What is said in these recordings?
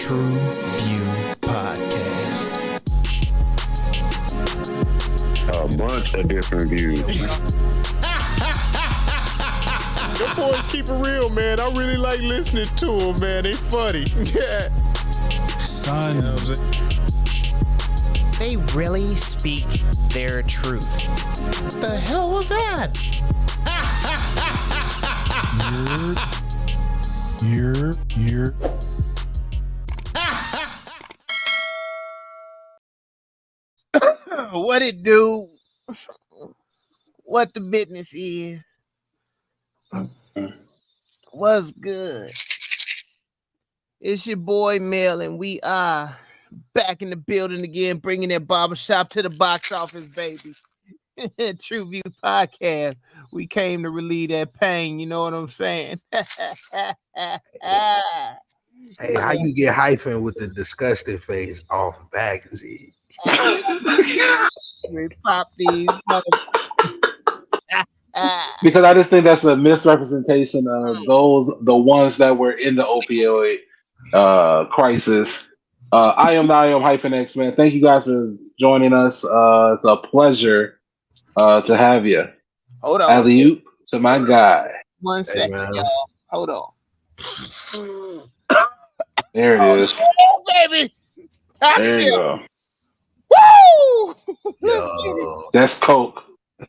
TruVue Podcast. A bunch of different views. The boys keep it real, man. I really like listening to them, man. They funny. Yeah. Son. You know what I'm saying? They really speak their truth. What the hell was that? You're. What it do? What the business is? What's good? It's your boy Mel, and we are back in the building again, bringing that barbershop to the box office, baby. TruVue Podcast. We came to relieve that pain. You know what I'm saying? Hey, how you get hyphen with the disgusting face off magazine? We pop these. Because I just think that's a misrepresentation of the ones that were in the opioid crisis. I am -X, man. Thank you guys for joining us. It's a pleasure to have you. Hold on. Alley-oop to my guy. 1 second, y'all. Hold on. There it is. Oh, baby. There you go. Woo! That's coke.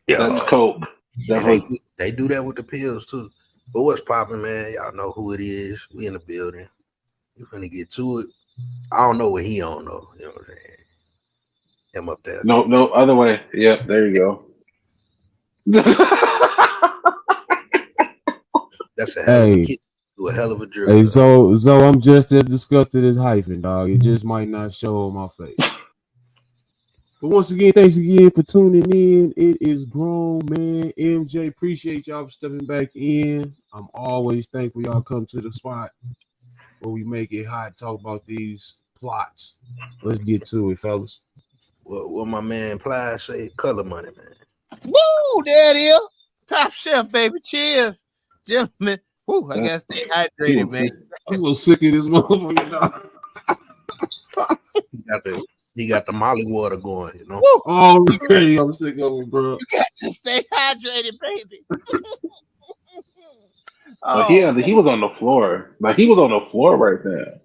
Yo. That's coke. Definitely. They do that with the pills too. But what's popping, man? Y'all know who it is. We in the building. We finna get to it. I don't know what he don't know. You know what I'm saying? Him up there. No, other way. Yep, there you go. That's a hell of a kid. A hell of a drug. Hey, so I'm just as disgusted as hyphen, dog. It just might not show on my face. But once again, thanks again for tuning in. It is grown, man. MJ, appreciate y'all for stepping back in. I'm always thankful y'all come to the spot where we make it hot, talk about these plots. Let's get to it, fellas. What my man Ply say, color money, man. Woo! There it is. Top shelf, baby. Cheers, gentlemen. Woo, I gotta stay hydrated, man. I'm so sick of this motherfucker, dog. He got the Molly water going, you know. Woo. Already, I'm sick of it, bro. You got to stay hydrated, baby. Yeah, he was on the floor. Like he was on the floor right there.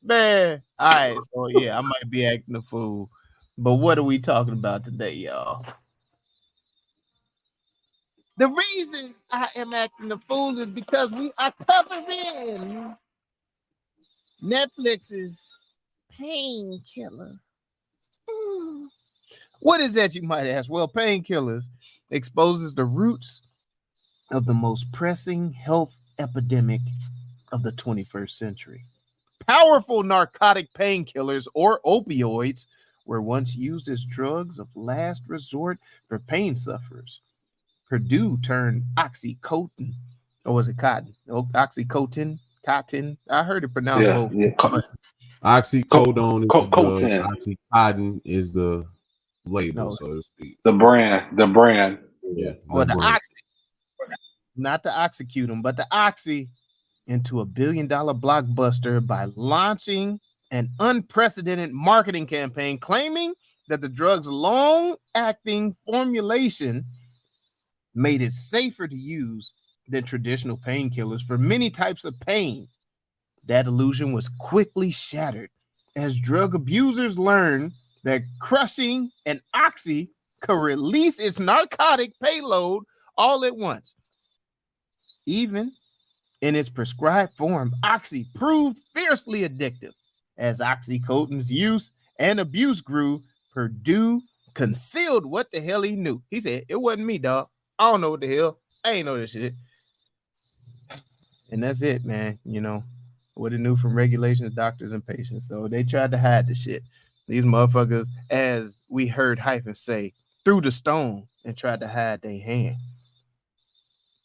Man, all right. So yeah, I might be acting a fool, but what are we talking about today, y'all? The reason I am acting a fool is because we are covering Netflix's Painkiller. What is that, you might ask? Well, Painkillers exposes the roots of the most pressing health epidemic of the 21st century. Powerful narcotic painkillers, or opioids, were once used as drugs of last resort for pain sufferers. Purdue turned OxyContin, or was it cotton? OxyContin, cotton. I heard it pronounced both. Yeah. Oxycodone is Cotin. OxyContin is the label, so to speak. The brand. Yeah. Well, the oxy, not the oxycodone, but the oxy, into $1 billion blockbuster by launching an unprecedented marketing campaign claiming that the drug's long-acting formulation made it safer to use than traditional painkillers for many types of pain. That illusion was quickly shattered as drug abusers learned that crushing an oxy could release its narcotic payload all at once. Even in its prescribed form, oxy proved fiercely addictive. As OxyContin's use and abuse grew, Purdue concealed what the hell he knew. He said, "It wasn't me, dog. I don't know what the hell. I ain't know this shit." And that's it, man. You know, what it knew from regulations, doctors, and patients. So they tried to hide the shit. These motherfuckers, as we heard hyphen say, threw the stone and tried to hide their hand.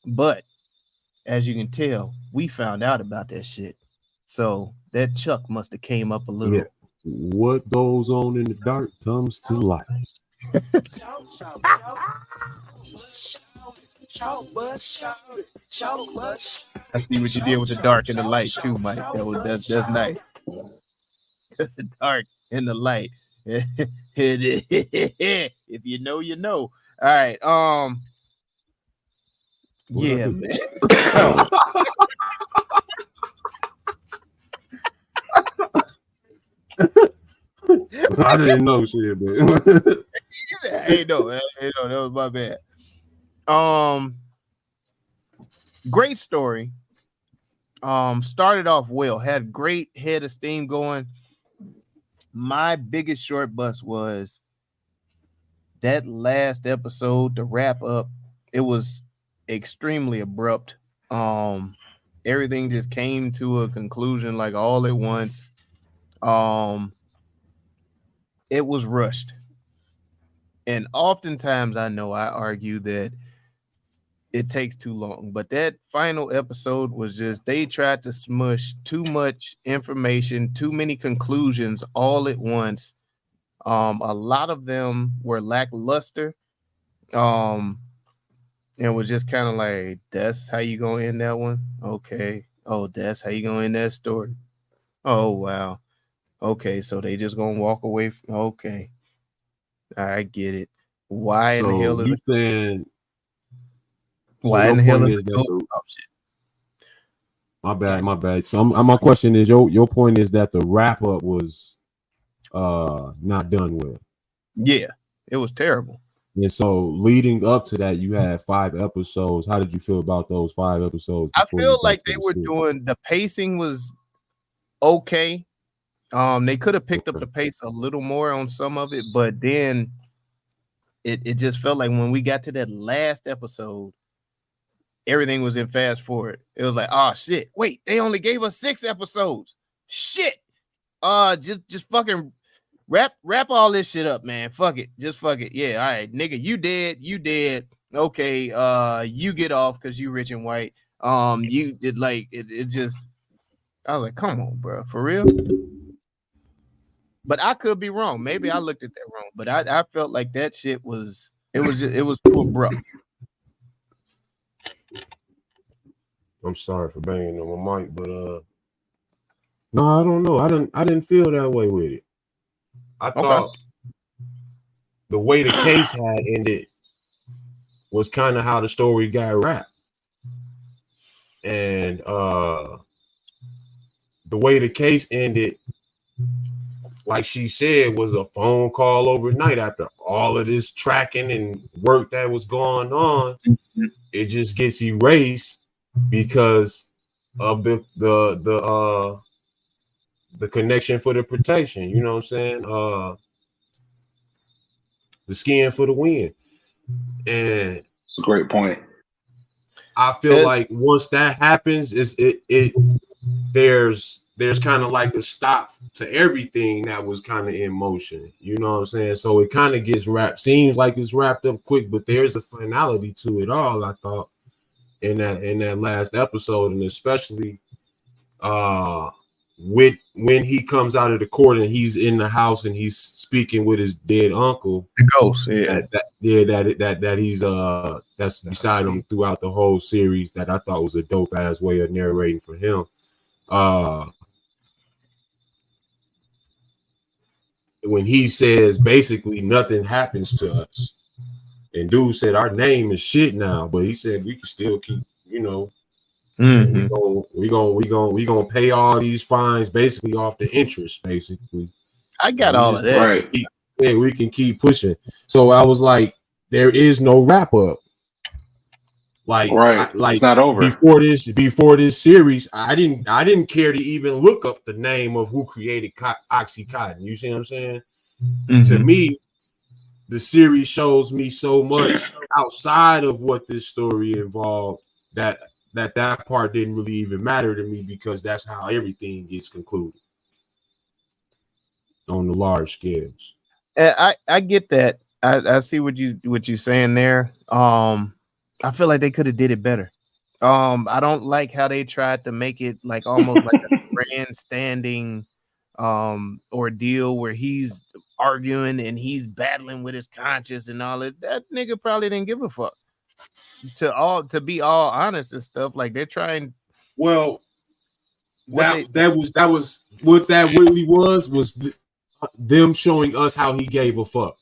But as you can tell, we found out about that shit. So that Chuck must have came up a little. Yeah. What goes on in the dark comes to light. I see what you did with the dark and the light too, Mike. That's nice. Just the dark and the light. If you know, you know. All right. Yeah, man. I didn't know shit, man. Hey, no, that was my bad. Great story. Started off well, had great head of steam going. My biggest short bus was that last episode, the wrap up. It was extremely abrupt. Everything just came to a conclusion like all at once. It was rushed. And oftentimes I know I argue that it takes too long, but that final episode was just, they tried to smush too much information, too many conclusions all at once. A lot of them were lackluster. And was just kind of like, that's how you gonna end that one? Okay. Oh, that's how you gonna end that story? Oh, wow. Okay, so they just gonna walk away from, okay. I get it. Why in the hell is you saying? why in the hell is it? Oh, shit. My bad. So my question is, your point is that the wrap up was not done well. Yeah, it was terrible. And so leading up to that, you had 5 episodes. How did you feel about those 5 episodes? I feel like they were doing, the pacing was okay. They could have picked up the pace a little more on some of it, but then it just felt like when we got to that last episode, everything was in fast forward. It was like, oh shit, wait, they only gave us 6 episodes. Shit. Just fucking wrap all this shit up, man. Fuck it. Just fuck it. Yeah, all right, nigga, you dead. Okay, you get off because you rich and white. You did like it just, I was like, come on, bro, for real. But I could be wrong. Maybe I looked at that wrong. But I felt like that shit was, it was too abrupt. I'm sorry for banging on my mic, but no, I don't know. I didn't feel that way with it. I thought the way the case had ended was kind of how the story got wrapped. And the way the case ended, like she said, was a phone call overnight after all of this tracking and work that was going on. It just gets erased because of the connection for the protection. You know what I'm saying? The skin for the win. And it's a great point. I feel like once that happens, there's kind of like a stop to everything that was kind of in motion. You know what I'm saying? So it kind of gets wrapped. Seems like it's wrapped up quick, but there's a finality to it all, I thought, in that last episode, and especially with when he comes out of the court and he's in the house and he's speaking with his dead uncle, the ghost, that he's that's beside him throughout the whole series. That I thought was a dope ass way of narrating for him. When he says basically nothing happens to us, and dude said our name is shit now, but he said we can still keep, you know, we gonna pay all these fines basically off the interest, basically. I got all of that. Right. Yeah, we can keep pushing. So I was like, there is no wrap up. Like, right. Like it's not over. Before this series, I didn't care to even look up the name of who created OxyContin. You see what I'm saying? To me, the series shows me so much outside of what this story involved that part didn't really even matter to me, because that's how everything gets concluded on the large scales. I get that. I see what you're saying there. I feel like they could have did it better. I don't like how they tried to make it like almost like a grandstanding ordeal where he's arguing and he's battling with his conscience and all that. That nigga probably didn't give a fuck. to be all honest and stuff, like they're trying. Well, What that was what that really was them showing us how he gave a fuck.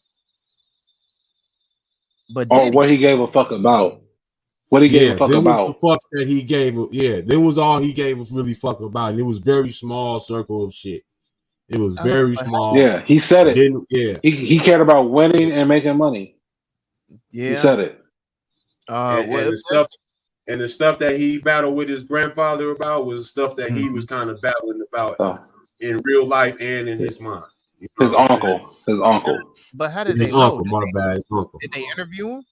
But Or did what he gave a fuck about. What he gave a fuck them about. was the fucks that he gave. Yeah, them was all he gave us really fuck about. And it was very small circle of shit. It was very small. Yeah, he said it. Yeah, he cared about winning and making money. Yeah, he said it. And the stuff that he battled with his grandfather about was stuff that he was kind of battling about in real life and in his mind. You know his uncle. But how did his they uncle? know? My bad, his uncle. Did they interview him?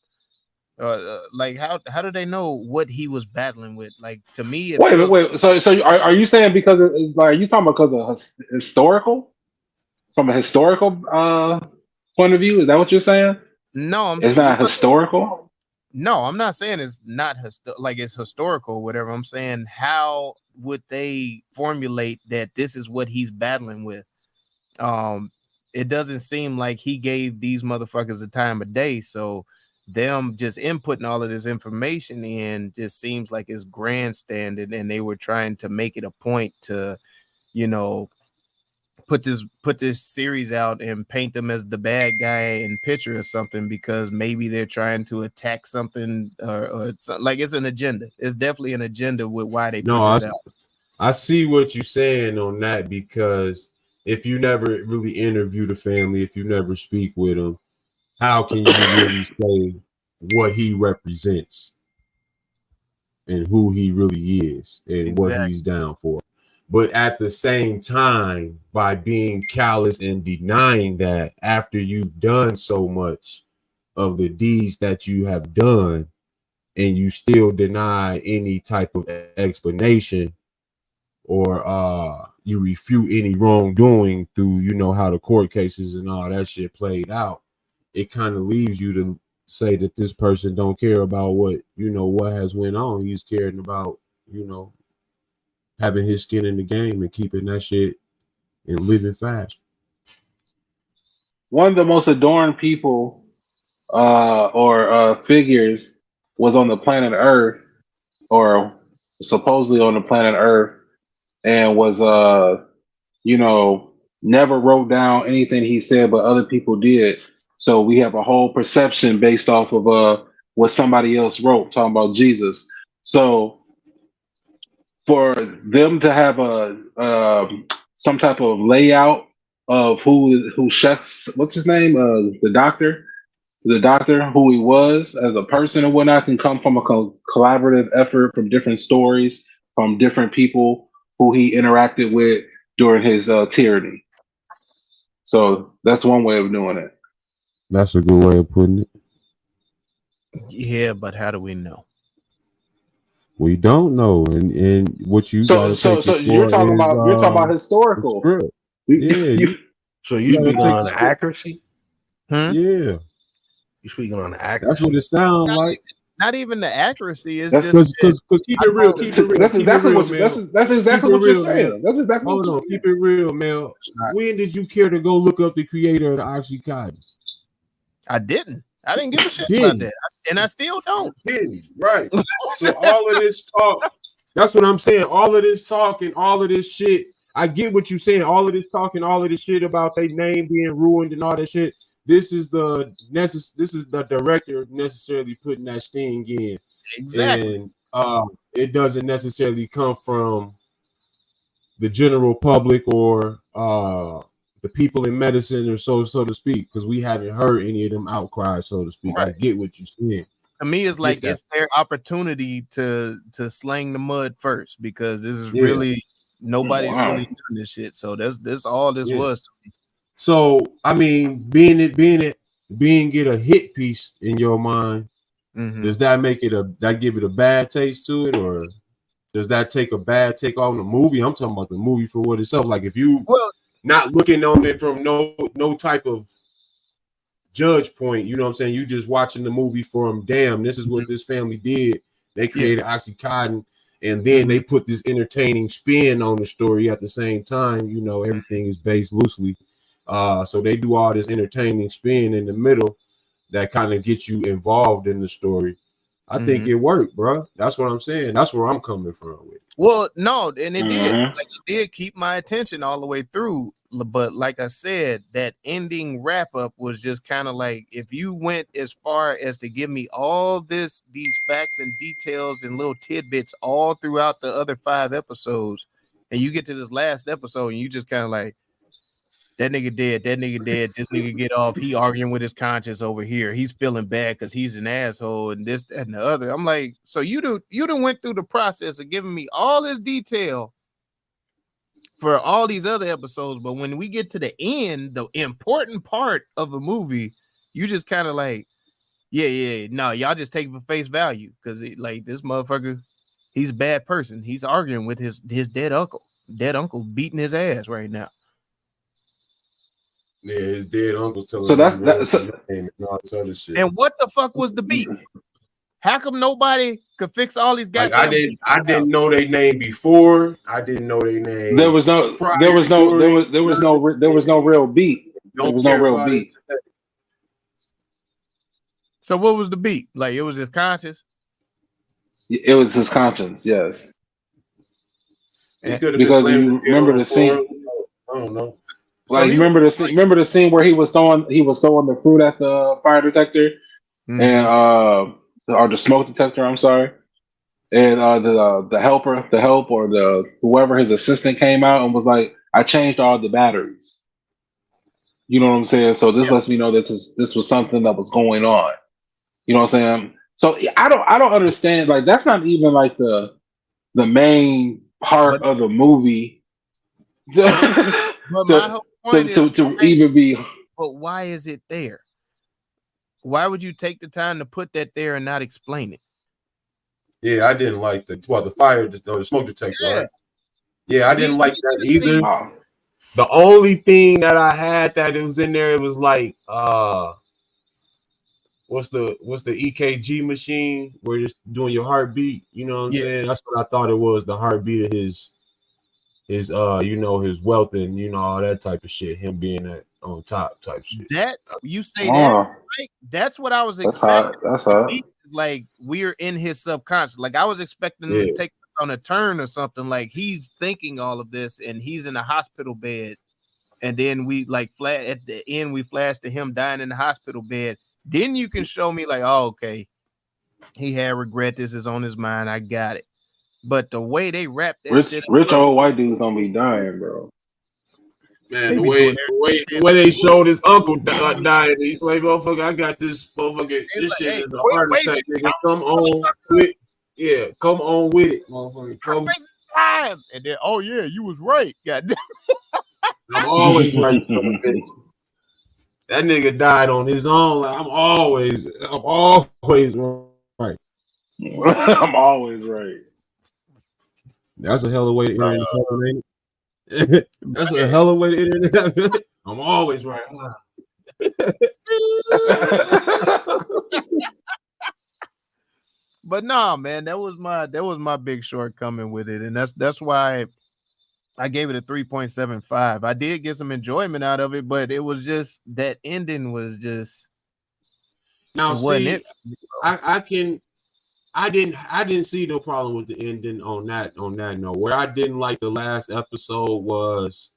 Like how did they know what he was battling with? Like to me, wait. So are you saying because are you talking about because of historical? From a historical point of view, is that what you're saying? No, it's not historical. No, I'm not saying it's not like it's historical or whatever. I'm saying how would they formulate that this is what he's battling with? It doesn't seem like he gave these motherfuckers the time of day. So them just inputting all of this information in just seems like it's grandstanding, and they were trying to make it a point to, you know, put this series out and paint them as the bad guy in picture or something, because maybe they're trying to attack something or like it's an agenda. It's definitely an agenda with why they put this out. I see what you're saying on that, because if you never really interview the family, if you never speak with them, how can you really say what he represents and who he really is and what he's down for? But at the same time, by being callous and denying that after you've done so much of the deeds that you have done, and you still deny any type of explanation, or you refute any wrongdoing through, you know, how the court cases and all that shit played out, it kind of leaves you to say that this person don't care about what, you know, what has went on. He's caring about, you know, having his skin in the game and keeping that shit and living fast. One of the most adorned people or figures was on the planet Earth, or supposedly on the planet Earth, and was you know, never wrote down anything he said, but other people did. So we have a whole perception based off of what somebody else wrote, talking about Jesus. So for them to have some type of layout of who chefs, what's his name, the doctor, who he was as a person and whatnot, can come from a collaborative effort from different stories from different people who he interacted with during his tyranny. So that's one way of doing it. That's a good way of putting it. Yeah, but how do we know? We don't know, and what you so you're talking about historical. Yeah. So you speaking on the accuracy? Yeah. You speaking on the accuracy? That's what it sounds like. Not even the accuracy. Is that's just because keep it real. That's exactly what you're saying. That's exactly. Hold on, keep it real, man. When did you care to go look up the creator of the OxyContin? I didn't give a shit about that, and I still don't. Right. So all of this talk, that's what I'm saying. All of this talk and all of this shit, I get what you're saying. All of this talk and all of this shit about their name being ruined and all that shit. This is the director necessarily putting that sting in. Exactly. And it doesn't necessarily come from the general public or the people in medicine, or so to speak, because we haven't heard any of them outcries, so to speak. Right. I get what you're saying. To me, it's like it's their opportunity to slang the mud first, because this is really nobody's really doing this shit. So that's all this was to me. So I mean, being it a hit piece in your mind, does that make it give it a bad taste to it, or does that take a bad take on the movie? I'm talking about the movie for what itself. Like if you not looking on it from no type of judge point, you know what I'm saying? You just watching the movie from, damn, this is what this family did. They created OxyContin, and then they put this entertaining spin on the story at the same time. You know, everything is based loosely. So they do all this entertaining spin in the middle that kind of gets you involved in the story. I think it worked, bro. That's what I'm saying. That's where I'm coming from with. Well, no, and it did. Like, it did keep my attention all the way through. But like I said, that ending wrap up was just kind of like, if you went as far as to give me all these facts and details and little tidbits all throughout the other 5 episodes, and you get to this last episode and you just kind of like, that nigga dead, this nigga get off, he arguing with his conscience over here, he's feeling bad because he's an asshole and this, that, and the other. I'm like, so you done went through the process of giving me all this detail for all these other episodes, but when we get to the end, the important part of the movie, you just kind of like, no, y'all just take it for face value because like this motherfucker, he's a bad person, he's arguing with his dead uncle beating his ass right now. Yeah, his dead uncle's telling so him that's and all this other shit. And what the fuck was the beat? How come nobody could fix all these guys? Like, I didn't know their name before. I didn't know their name. There was no real beat. There was no real beat. So what was the beat? Like, it was his conscience? It was his conscience, yes. Because you remember the scene. I don't know. Like, So remember the scene where he was throwing the fruit at the fire detector, and or the smoke detector, I'm sorry. And the help or the whoever his assistant came out and was like, I changed all the batteries. You know what I'm saying? So this lets me know that this was something that was going on. You know what I'm saying? So I don't understand. Like, that's not even like the main part of the movie. But my whole point to even be. But why is it there? Why would you take the time to put that there and not explain it? Yeah, I didn't like the fire, the smoke detector. Yeah, right? Yeah, I didn't like that either. Wow. The only thing that I had that it was in there, it was like what's the EKG machine where you're just doing your heartbeat, you know what I'm saying? That's what I thought it was, the heartbeat of his his wealth and all that type of shit, him being on top type shit. That you say that, right? That's what I was expecting. That's hot. Like, we're in his subconscious. Like, I was expecting him to take on a turn or something, like he's thinking all of this and he's in a hospital bed, and then we like at the end we flash to him dying in the hospital bed. Then you can show me like, oh, okay, he had regret, this is on his mind, I got it. But the way they wrap that shit up, rich old white dude's gonna be dying, bro. Man, the way they showed his uncle dying, he's like, motherfucker, I got this motherfucker. This shit is a heart attack, nigga. Come on with come on with it, motherfucker. Come. And then, oh yeah, you was right. God, I'm always right. That nigga died on his own. Like, I'm always right. I'm always right. That's a hell of a way to end it. That's a hell of a way to end it. I'm always right. But nah, man, that was my big shortcoming with it, and that's why I gave it a 3.75. I did get some enjoyment out of it, but it was just that ending was just. Now see, I didn't see no problem with the ending on that note. Where I didn't like the last episode was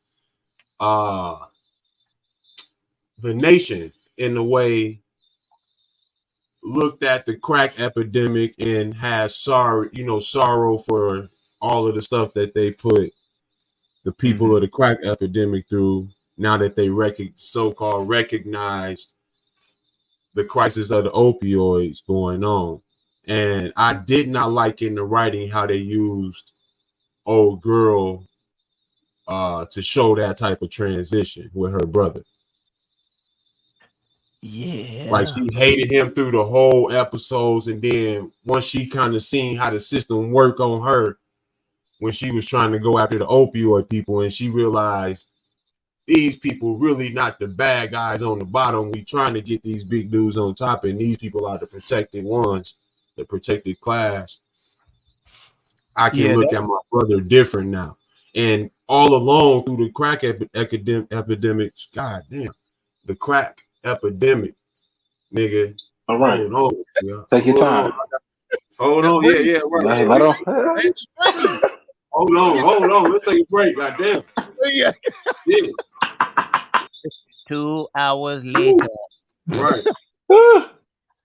the nation in a way looked at the crack epidemic and has sorrow for all of the stuff that they put the people of the crack epidemic through, now that they so-called recognized the crisis of the opioids going on. And I did not like in the writing how they used old girl to show that type of transition with her brother. Yeah, like she hated him through the whole episodes, and then once she kind of seen how the system work on her when she was trying to go after the opioid people, and she realized these people really not the bad guys on the bottom. We trying to get these big dudes on top, and these people are the protected ones, the protected class. I can look at my brother different now. And all along through the crack epidemics, god damn, the crack epidemic, nigga. All right. Take your time. Hold Just on, breathe. yeah, right. Let him. Man, just breathe. Hold on. Let's take a break. Goddamn. Yeah. Yeah, 2 hours later. right.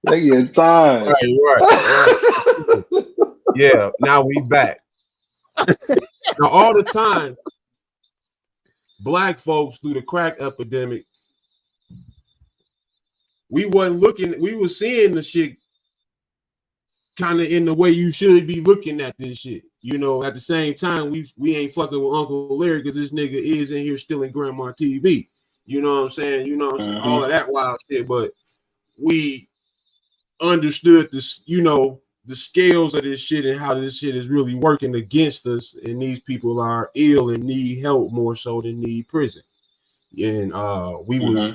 Take your time. Right. Yeah, now we back. Now, all the time, black folks through the crack epidemic, we wasn't looking, we were seeing the shit kind of in the way you should be looking at this shit. You know, at the same time, we ain't fucking with Uncle Larry because this nigga is in here stealing grandma TV. You know what I'm saying? You know what I'm saying? All of that wild shit, but we understood this, you know, the scales of this shit and how this shit is really working against us, and these people are ill and need help more so than need prison. And we was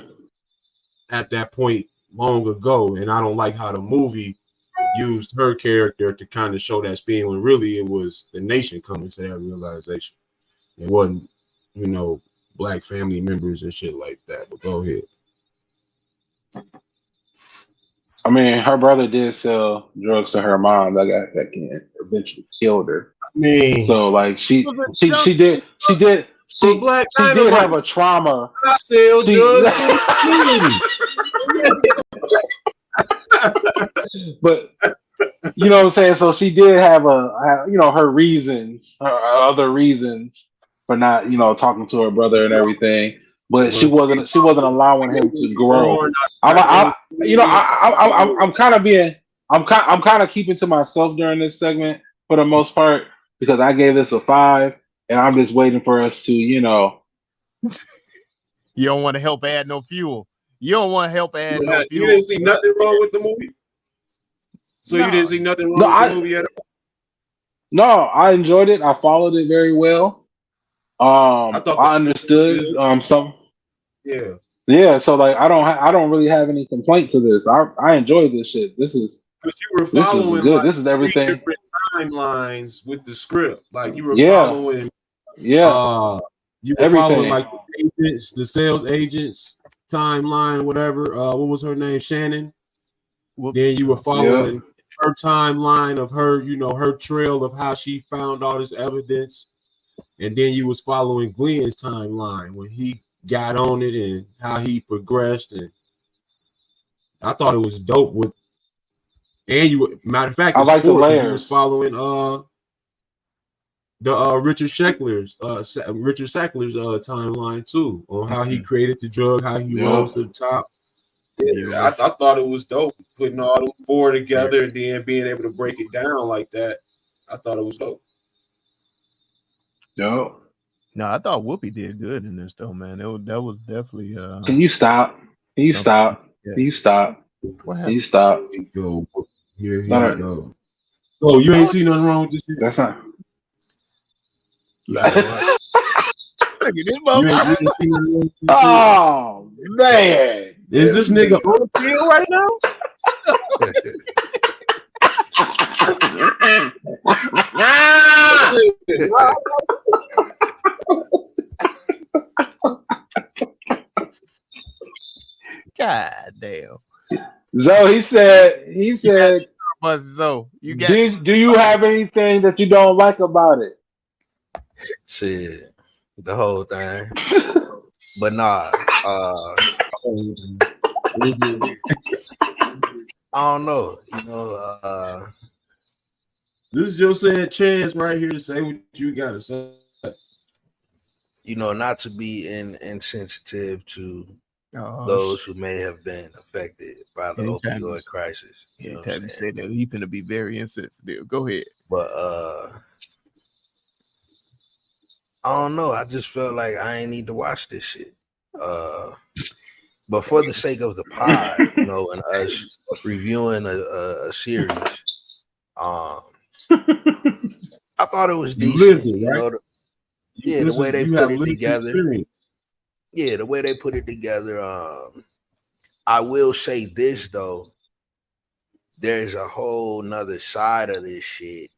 at that point long ago, and I don't like how the movie used her character to kind of show that spin when really it was the nation coming to that realization. It wasn't, you know, black family members and shit like that. But go ahead. I mean, her brother did sell drugs to her mom. That can eventually killed her. I mean, So like she did Black have a trauma. I sell drugs to the community. But you know what I'm saying? So she did have her reasons, her other reasons for not, talking to her brother and everything. But she wasn't allowing him to grow. I'm kind of keeping to myself during this segment for the most part because I gave this a 5, and I'm just waiting for us to, You don't want to help add no fuel. You don't want to help add no fuel. You didn't see nothing wrong with the movie? So you didn't see nothing wrong with the movie at all? No, I enjoyed it. I followed it very well. I understood some. Yeah. So like, I don't really have any complaint to this. I enjoyed this shit. This is good. Like, this is everything. Different timelines with the script. Like you were following. Yeah. You were following like the agents, the sales agents timeline, whatever. What was her name? Shannon. Then you were following her timeline of her, her trail of how she found all this evidence. And then you was following Glenn's timeline when he got on it and how he progressed. And I thought it was dope matter of fact, I like the layers. You was following the Richard Sackler's timeline too, on how he created the drug, how he rose to the top. Yeah, I thought it was dope putting all them 4 together and then being able to break it down like that. I thought it was dope. No, I thought Whoopi did good in this though, man. That was definitely. Can you stop? Can you stop? Yeah. Can you stop? What Can you stop? Go. Here you go. Oh, you ain't seen nothing wrong with this shit? That's not. Look at this motherfucker. Oh man, is this nigga on the field right now? God damn. Zoe, he said, Zoe, you got. Do you have anything that you don't like about it? Shit, the whole thing. But nah, I don't know. This is your sad chance right here to say what you gotta say. Not to be insensitive to those who may have been affected by the opioid crisis. You said that he's gonna be very insensitive. Go ahead. But I don't know. I just felt like I ain't need to watch this shit. But for the sake of the pod, and us reviewing a series, I thought it was decent. You lived it, right? The way they put it together. Experience. Yeah, the way they put it together. I will say this though. There's a whole nother side of this shit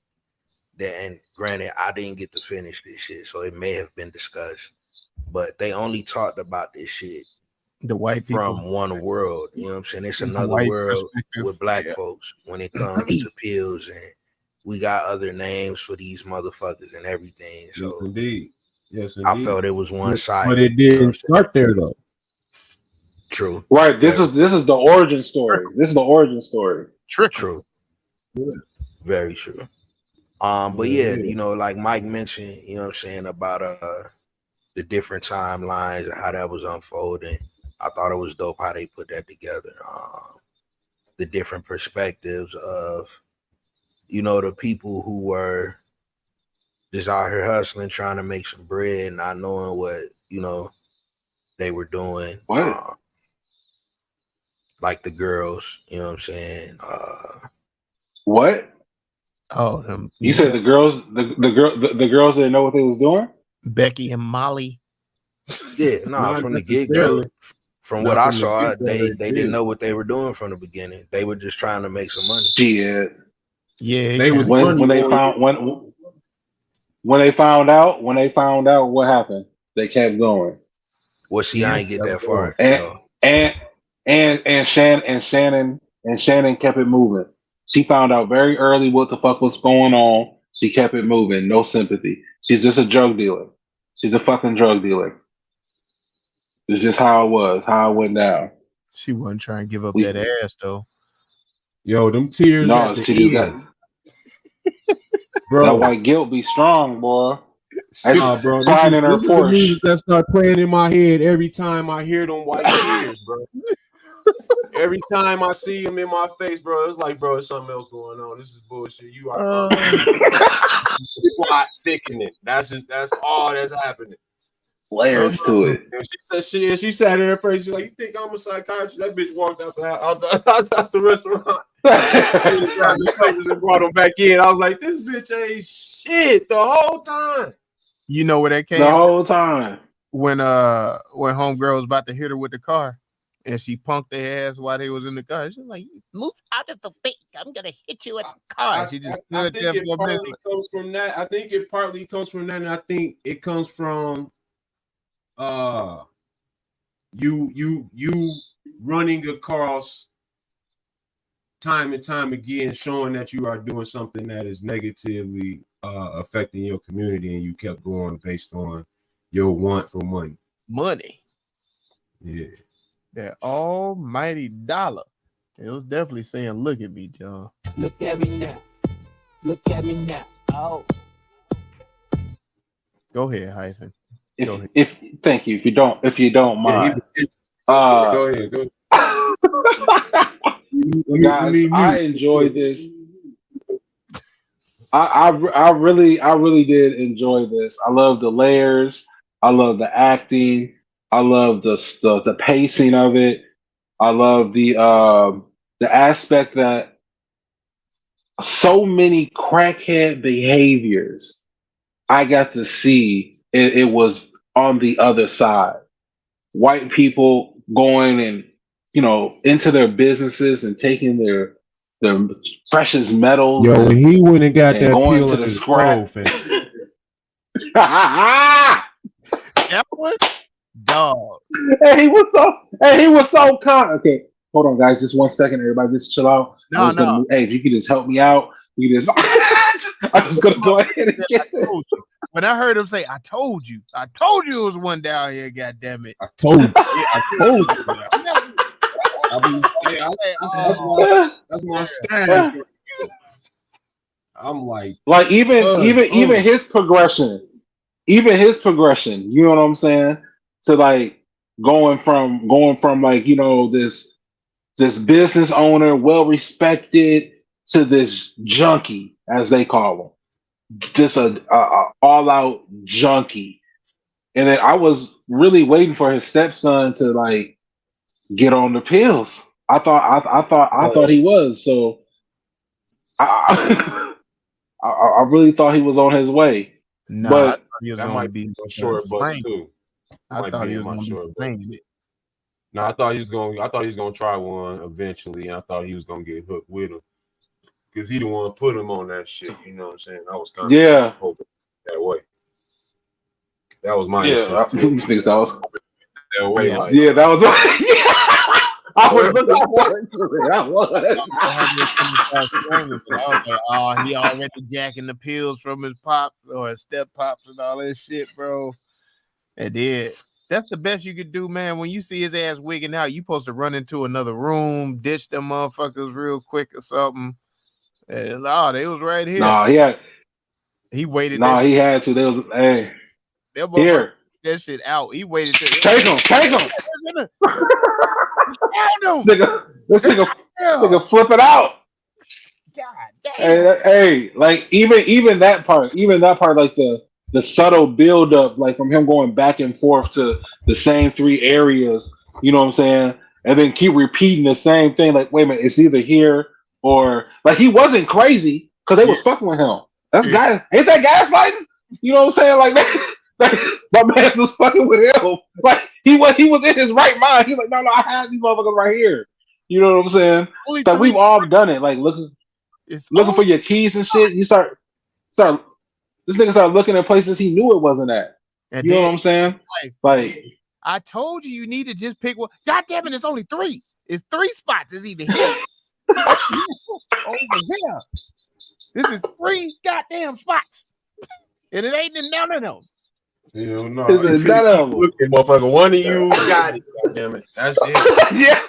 and granted, I didn't get to finish this shit, so it may have been discussed, but they only talked about this shit The white from people. one world. You know what I'm saying? It's The another white world perspective. with black Yeah. folks when it comes to pills, and we got other names for these motherfuckers and everything. Yes, So indeed. Yes, I indeed. felt it was one sided. But it didn't start there though. True. Right. This is the origin story. This is the origin story. True. Very true. But yeah, you know, like Mike mentioned, you know what I'm saying, about the different timelines and how that was unfolding. I thought it was dope how they put that together. The different perspectives of, you know, the people who were just out here hustling, trying to make some bread, not knowing what, you know, they were doing. What? Like the girls, you know what I'm saying? What? Oh, them. You said the girls didn't know what they was doing? Becky and Molly. Yeah, no, Not from the get-go. From what I saw, they get-go, didn't know what they were doing from the beginning. They were just trying to make some money. Shit. Yeah, They was when they found out what happened, they kept going. Well, see, I ain't get that far. And Shannon kept it moving. She found out very early what the fuck was going on. She kept it moving. No sympathy. She's just a drug dealer. She's a fucking drug dealer. It's just how it was, how it went down. She wasn't trying to give up that ass though. Yo, them tears No, at the she just end. got Bro, that white guilt be strong, boy. Nah, bro, this is the music that start playing in my head every time I hear them white tears, bro. Every time I see them in my face, bro, it's like, bro, there's something else going on. This is bullshit. You are plot thickening. That's all that's happening. Layers to it. And she sat in her face. She's like, "You think I'm a psychiatrist?" That bitch walked out the restaurant. Grabbed the papers and brought them back in. I was like, "This bitch ain't shit the whole time." You know where that came the from? whole time when homegirl was about to hit her with the car, and she punked their ass while they was in the car. She's like, "Move out of the way! I'm gonna hit you with the car." She just stood there for a minute. Comes from that. I think it partly comes from that, and I think it comes from you running across time and time again, showing that you are doing something that is negatively affecting your community, and you kept going based on your want for money. Yeah, That almighty dollar. It was definitely saying, "Look at me, John. Look at me now. Look at me now." Oh. Go ahead, Hyphen. If thank you. If you don't mind. Go ahead. Go. Guys, I enjoyed this. I really did enjoy this. I love the layers. I love the acting. I love the pacing of it. I love the aspect that so many crackhead behaviors I got to see. It was on the other side. White people going and, you know, into their businesses and taking their precious metals. Yo, when he went and got that going pill to in the his scrap. That one, dog. Hey, he was so kind. Okay, hold on, guys. Just 1 second, everybody. Just chill out. No. Hey, if you could just help me out, you just. I'm just gonna go ahead and get this. When I heard him say, I told you it was one down here, god damn it. I told you. I told you. That's my stash. I'm like even his progression, you know what I'm saying? To like going from like, you know, this business owner, well respected, to this junkie, as they call him. Just a all out junkie. And then I was really waiting for his stepson to like get on the pills. I thought he was. So I really thought he was on his way. Nah, but I thought he was going to be short bus too. I thought he was going to be slinging it. No, I thought he was going to try one eventually, and I thought he was going to get hooked with him. Because he didn't want to put him on that shit, you know what I'm saying? I was kind of hoping that way. That was my that was that way. Yeah. Like, Yeah, that was. I was looking forward to it. I was. I was like, oh, he already jacking the pills from his pops or his step pops and all that shit, bro. And then that's the best you could do, man. When you see his ass wigging out, you supposed to run into another room, ditch them motherfuckers real quick or something. And, they was right here. Nah, he waited. Nah, he had to. They was here. That shit out. He waited. Take him. This nigga flip it out. God damn. Hey, like even that part, like the subtle build up, like from him going back and forth to the same three areas, you know what I'm saying? And then keep repeating the same thing, like, wait a minute, it's either here or like he wasn't crazy because they was fucking with him. That's guys, ain't that gaslighting? You know what I'm saying? Like my man was fucking with him. Like he was in his right mind. He's like, no, I have these motherfuckers right here. You know what I'm saying? Like we've all done it. Like looking for your keys and shit. You start. This nigga started looking at places he knew it wasn't at. You know what I'm saying? Like I told you need to just pick one. God damn it, it's only 3. It's 3 spots. It's either here over here. This is 3 goddamn spots. And it ain't in none of them. Hell no. It's none of them. Looking, motherfucker. One of you got it. God damn it. That's it. Yeah.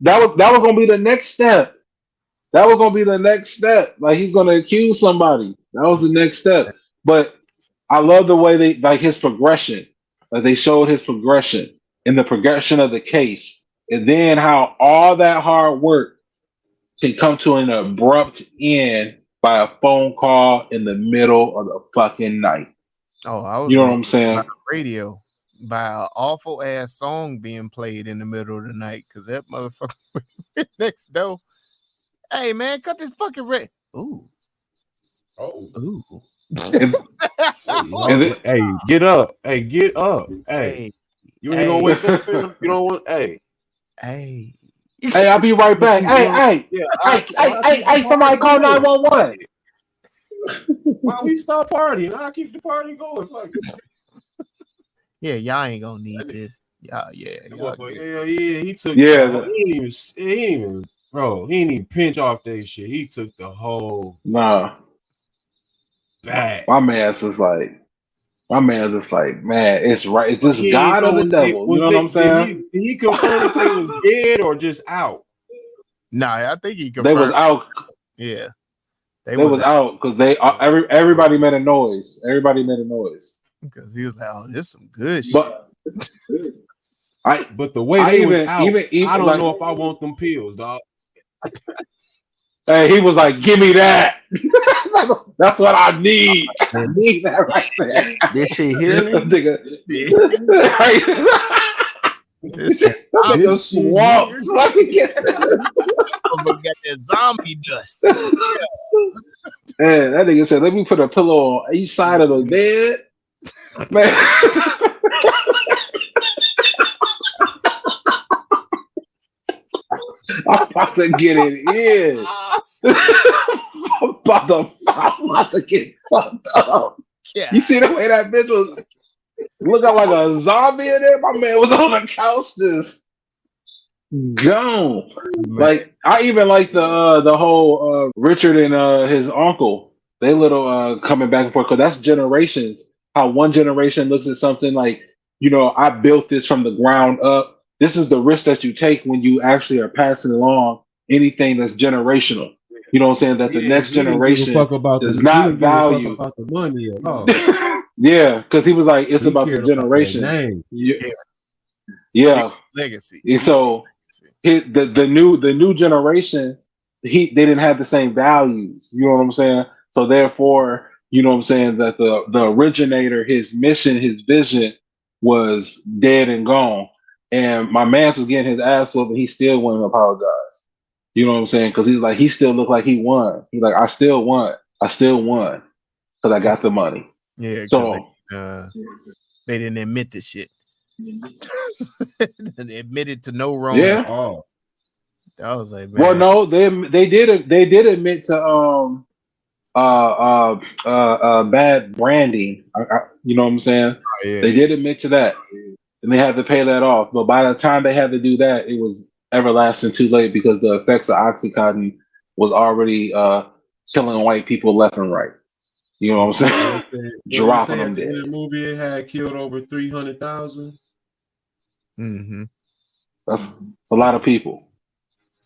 That was gonna be the next step. Like he's gonna accuse somebody. That was the next step. But I love the way they like his progression. Like they showed his progression in the progression of the case, and then how all that hard work can come to an abrupt end by a phone call in the middle of the fucking night. Oh, I was you know what I'm saying? On the radio by an awful ass song being played in the middle of the night because that motherfucker next door. Hey man, cut this fucking red. Ooh. Oh. Ooh. Hey, get up. Hey, get up. Hey. You ain't gonna wake up, fam? You don't want Hey, I'll be right back. Hey, somebody call 911. Why we start partying? I'll keep the party going. Fuck. Yeah, y'all ain't gonna need this. Y'all he took. Yeah, he didn't even, bro. He didn't even pinch off that shit. He took the whole. Nah. Bag. My man's just like, man, it's right. It's just God or the devil. You know what I'm saying? Did he confirm if they was dead or just out? Nah, I think he confirmed. They was out. Yeah. They was out because everybody made a noise. Everybody made a noise. Because he was like, oh, this is some good shit. But the way they was out, I don't know if I want them pills, dog. Hey, he was like, give me that. That's what I need. I need that right there. This shit here, nigga swamp. Got that zombie dust. Man, that nigga said, let me put a pillow on each side of the bed. Man. I'm about to get it in. I'm about to get fucked up. Yeah. You see the way that bitch was looking like a zombie in there? My man was on the couch just gone. Like I even like the whole Richard and his uncle. They little coming back and forth because that's generations. How one generation looks at something like, I built this from the ground up. This is the risk that you take when you actually are passing along anything that's generational. You know what I'm saying? That the next generation does not value about the money at all. Yeah, because he was like, it's about the generation. Yeah. Legacy. And so the new generation, they didn't have the same values. You know what I'm saying? So therefore, you know what I'm saying, that the originator, his mission, his vision was dead and gone. And my man was getting his ass up and he still wouldn't apologize. You know what I'm saying? Because he's like, he still looked like he won. He's like, I still won. Because I got the money. Yeah. So they didn't admit the shit. They admitted to no wrong. Yeah. Oh. I was like, man. Well, no, they did admit to bad branding. You know what I'm saying? Oh, yeah. They did admit to that. and they had to pay that off. But by the time they had to do that, it was everlasting too late because the effects of OxyContin was already killing white people left and right. You know what I'm saying? Dropping them dead. In the movie, it had killed over 300,000. Mm-hmm. That's a lot of people.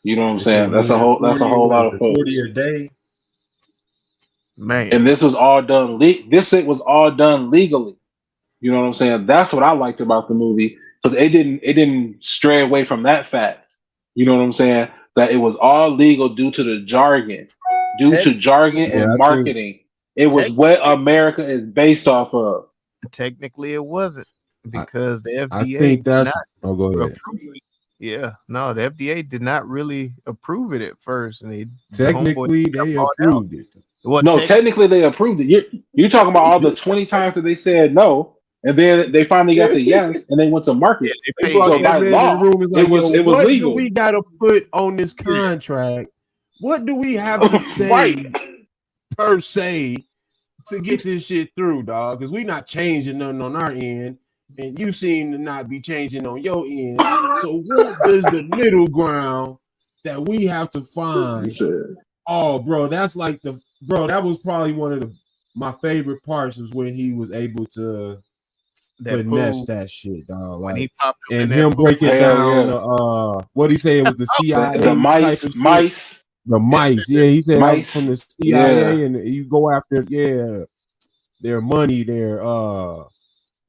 You know what I'm saying? That's a whole lot of folks. 40 a day. Man. And this was all done. This was all done legally. You know what I'm saying? That's what I liked about the movie because it didn't stray away from that fact. You know what I'm saying? That it was all legal due to the jargon, and marketing. It was what America is based off of. Technically, it wasn't because the FDA. I think that's. Go ahead. Yeah, no, the FDA did not really approve it at first, and technically they approved it. Well, technically they approved it. You're talking about all the 20 times that they said no, and then they finally got the yes, and they went to market. Yeah, so by law, it was legal. What do we got to put on this contract? What do we have to say per se to get this shit through, dog? Because we not changing nothing on our end, and you seem to not be changing on your end. So what is the middle ground that we have to find? Oh, bro, that's like that was probably one of my favorite parts was when he was able to finesse that shit, dog. Like, when he popped and him breaking down what he said it was the CIA, the mice. The mice, yeah, he said mice. From the CIA, and you go after, their money, their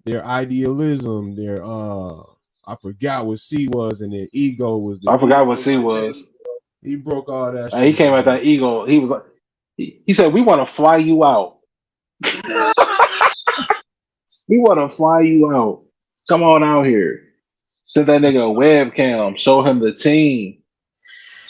idealism, their I forgot what C was, and their ego was. I forgot what C was. He broke all that shit. He came at that ego. He was like, he said, "We want to fly you out. We want to fly you out. Come on out here." Sent that nigga a webcam. Show him the team.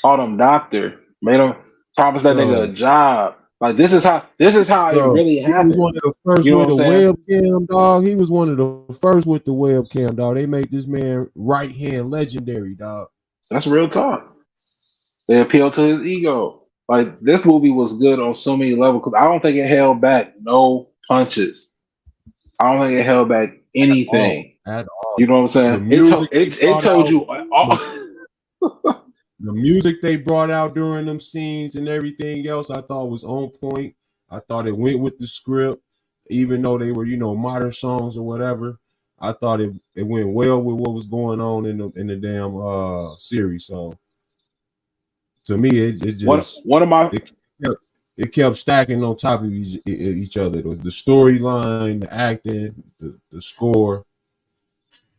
Called him doctor. Made him promise that nigga a job. Like this is how it really happened. He was one of the first with the webcam, dog. He was one of the first with the webcam, dog. They made this man right hand legendary, dog. That's real talk. They appealed to his ego. Like this movie was good on so many levels because I don't think it held back no punches. I don't think it held back anything at all. You know what I'm saying? It told you all. The music they brought out during them scenes and everything else, I thought was on point. I thought it went with the script, even though they were, modern songs or whatever. I thought it went well with what was going on in the damn series. So to me, it just it kept stacking on top of each other. The storyline, the acting, the score,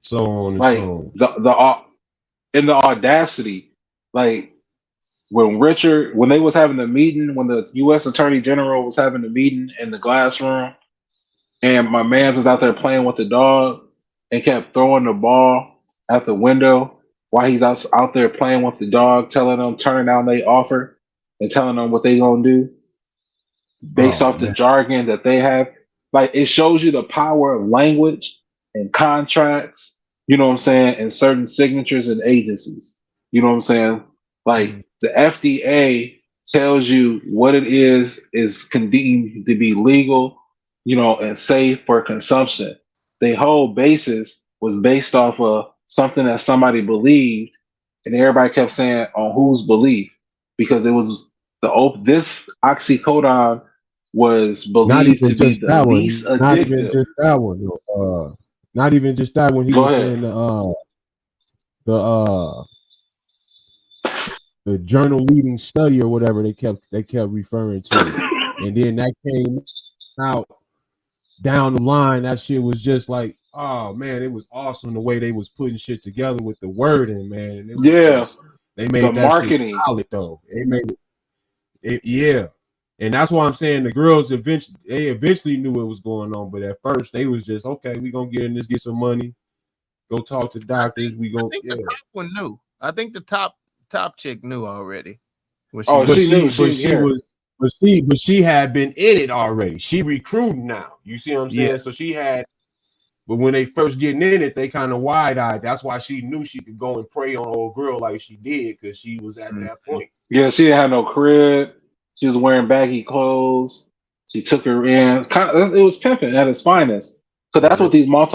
so on and so on. The audacity. Like when they was having the meeting, when the U.S. Attorney General was having the meeting in the glass room, and my man was out there playing with the dog and kept throwing the ball at the window while he's out there playing with the dog, telling them, turning down their offer and telling them what they gonna do based off the jargon that they have. Like it shows you the power of language and contracts, you know what I'm saying, and certain signatures and agencies. You know what I'm saying? Like the FDA tells you what it is deemed to be legal, and safe for consumption. The whole basis was based off of something that somebody believed, and everybody kept saying on whose belief, because it was this OxyContin was believed to be the least addictive. Not even just that one. Not even just that one. He was saying the journal leading study or whatever they kept referring to, and then that came out down the line. That shit was just like, oh man, it was awesome the way they was putting shit together with the wording, man. And it was they made the that marketing shit solid though. They made it, and that's why I'm saying the girls eventually knew what was going on, but at first they was just okay. We gonna get in this, get some money, go talk to doctors. The top one knew. I think the top chick knew already. She had been in it already. She recruited now. You see what I'm saying? Yeah. So she had, but when they first getting in it, they kind of wide-eyed. That's why she knew she could go and prey on old girl like she did, because she was at that point. Yeah, she didn't have no crib. She was wearing baggy clothes. She took her in. It was pimping at its finest. Because that's what these what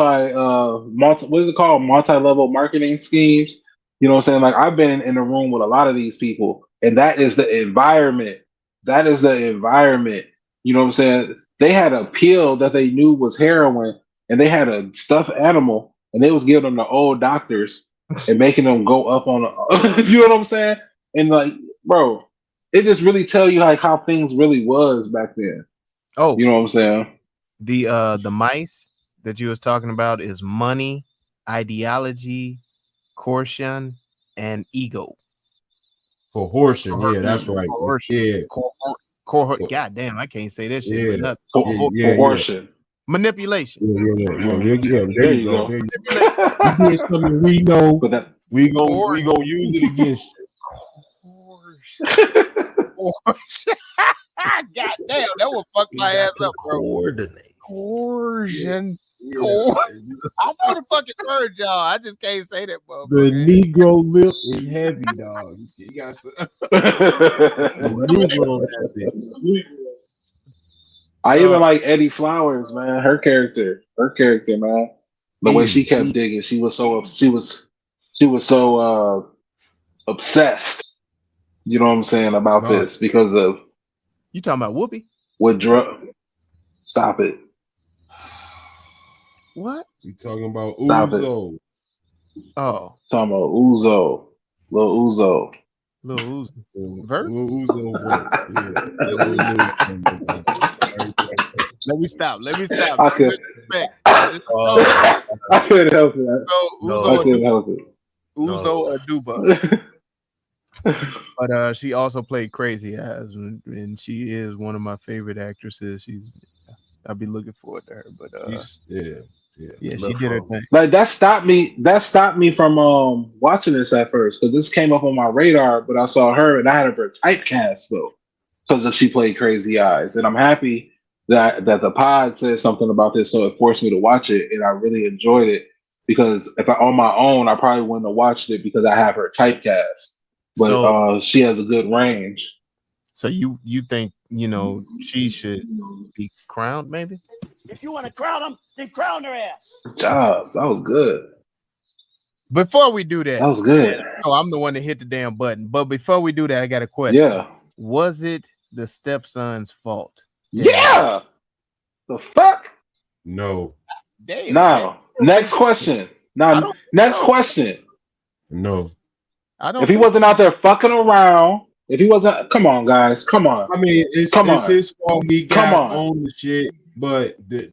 is it called? Multi-level marketing schemes. You know what I'm saying? Like I've been in a room with a lot of these people, and that is the environment. That is the environment. You know what I'm saying? They had a pill that they knew was heroin, and they had a stuffed animal, and they was giving them to old doctors and making them go up on you know what I'm saying? And like, bro, it just really tell you like how things really was back then. Oh, you know what I'm saying? The mice that you was talking about is money, ideology, coercion, and ego. Coercion, yeah, that's right. Coercion. God damn, I can't say that shit. Yeah. Coercion. Manipulation. Yeah. There you go. You did something we know, But that we gonna use it against you. God damn, that would fuck my ass up, bro. Coordinate. Coercion. Yeah. I know the fucking word, y'all. I just can't say that, motherfucker. The Negro lip is heavy, dog. You got to. The Negro lip. I even like Eddie Flowers, man. Her character, man. The way she kept digging, she was so obsessed. You know what I'm saying about this because of you talking about Whoopi? What drug? Stop it. What? You talking about Stop Uzo? Oh, talking about Uzo, Lil Uzo. Lil Uzi. Vert? Lil Uzo. Let me stop. I couldn't help it. I couldn't help it. Uzo Aduba. But she also played Crazy Eyes, and she is one of my favorite actresses. I'll be looking forward to her. But she did her thing. Like that stopped me from watching this at first because this came up on my radar, but I saw her and I had her typecast though because she played Crazy Eyes, and I'm happy that the pod said something about this, so it forced me to watch it, and I really enjoyed it because if I on my own, I probably wouldn't have watched it because I have her typecast. But she has a good range. So you think she should be crowned? Maybe if you want to crown them, then crown their ass. Good job. That was good. Before we do that was good. I'm the one that hit the damn button. But before we do that, I got a question. Yeah. Was it the stepson's fault? Yeah. The fuck? No. Damn. No. Next question. Now, next question. No. If he wasn't out there fucking around, if he wasn't, come on, guys, come on. I mean, it's his fault. He got on the shit, but the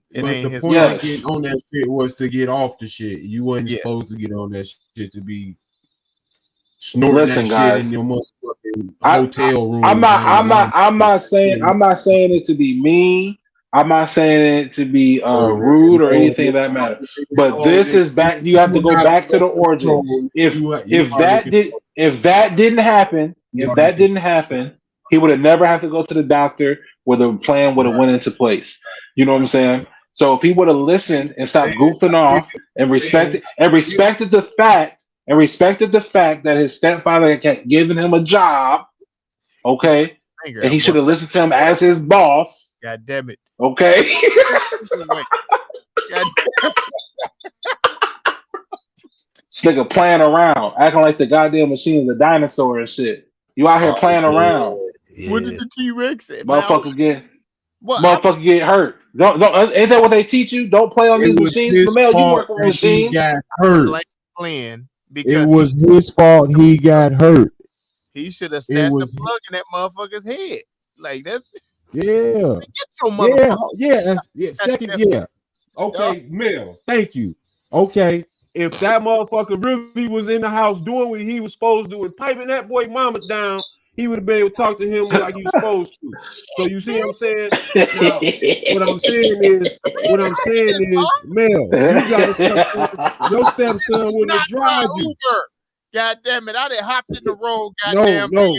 point of getting on that shit was to get off the shit. You wasn't supposed to get on that shit to be snorting that shit in your motherfucking hotel room. I'm not saying it to be mean. I'm not saying it to be rude or anything of that matter. But this is back. You have to go back to the origin. If that didn't happen, he would have never had to go to the doctor where the plan would have went into place. You know what I'm saying? So if he would have listened and stopped goofing off and respected the fact that his stepfather kept giving him a job, okay, and he should have listened to him as his boss. God damn it. Okay. This nigga playing around, acting like the goddamn machine's a dinosaur and shit. You out here playing around. Yeah. What did the T-Rex say? Motherfucker get hurt. Don't ain't that what they teach you? Don't play on these machines. Lamel, you work on machines. He got hurt. Because it was his fault he got hurt. He should have stashed the plug in that motherfucker's head. Like that's yeah. Second, yeah. Okay, Mel, thank you. Okay, if that motherfucker really was in the house doing what he was supposed to do and piping that boy mama down, he would have been able to talk to him like he was supposed to. So you see what I'm saying? Now, what I'm saying is, Mel, you gotta stop. Your stepson wouldn't have drive you. God damn it, I done hopped in the road. Goddamn. No.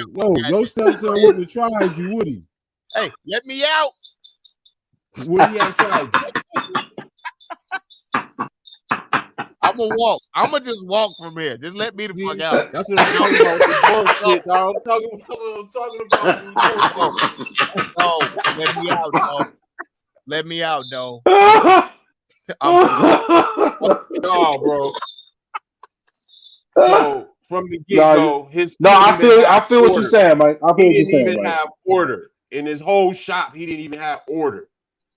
Your stepson wouldn't have tried you, would he? Hey, let me out. Would he have tried you? I'm gonna walk. I'm gonna just walk from here. Just let me the fuck out. That's what I'm talking about. The bullshit, dog. I'm talking about. No, let me out, dog. Let me out, dog. No, bro. So from the get-go, I feel what you're saying, Mike. I feel what you're saying, He didn't even Mike. have order in his whole shop. He didn't even have order.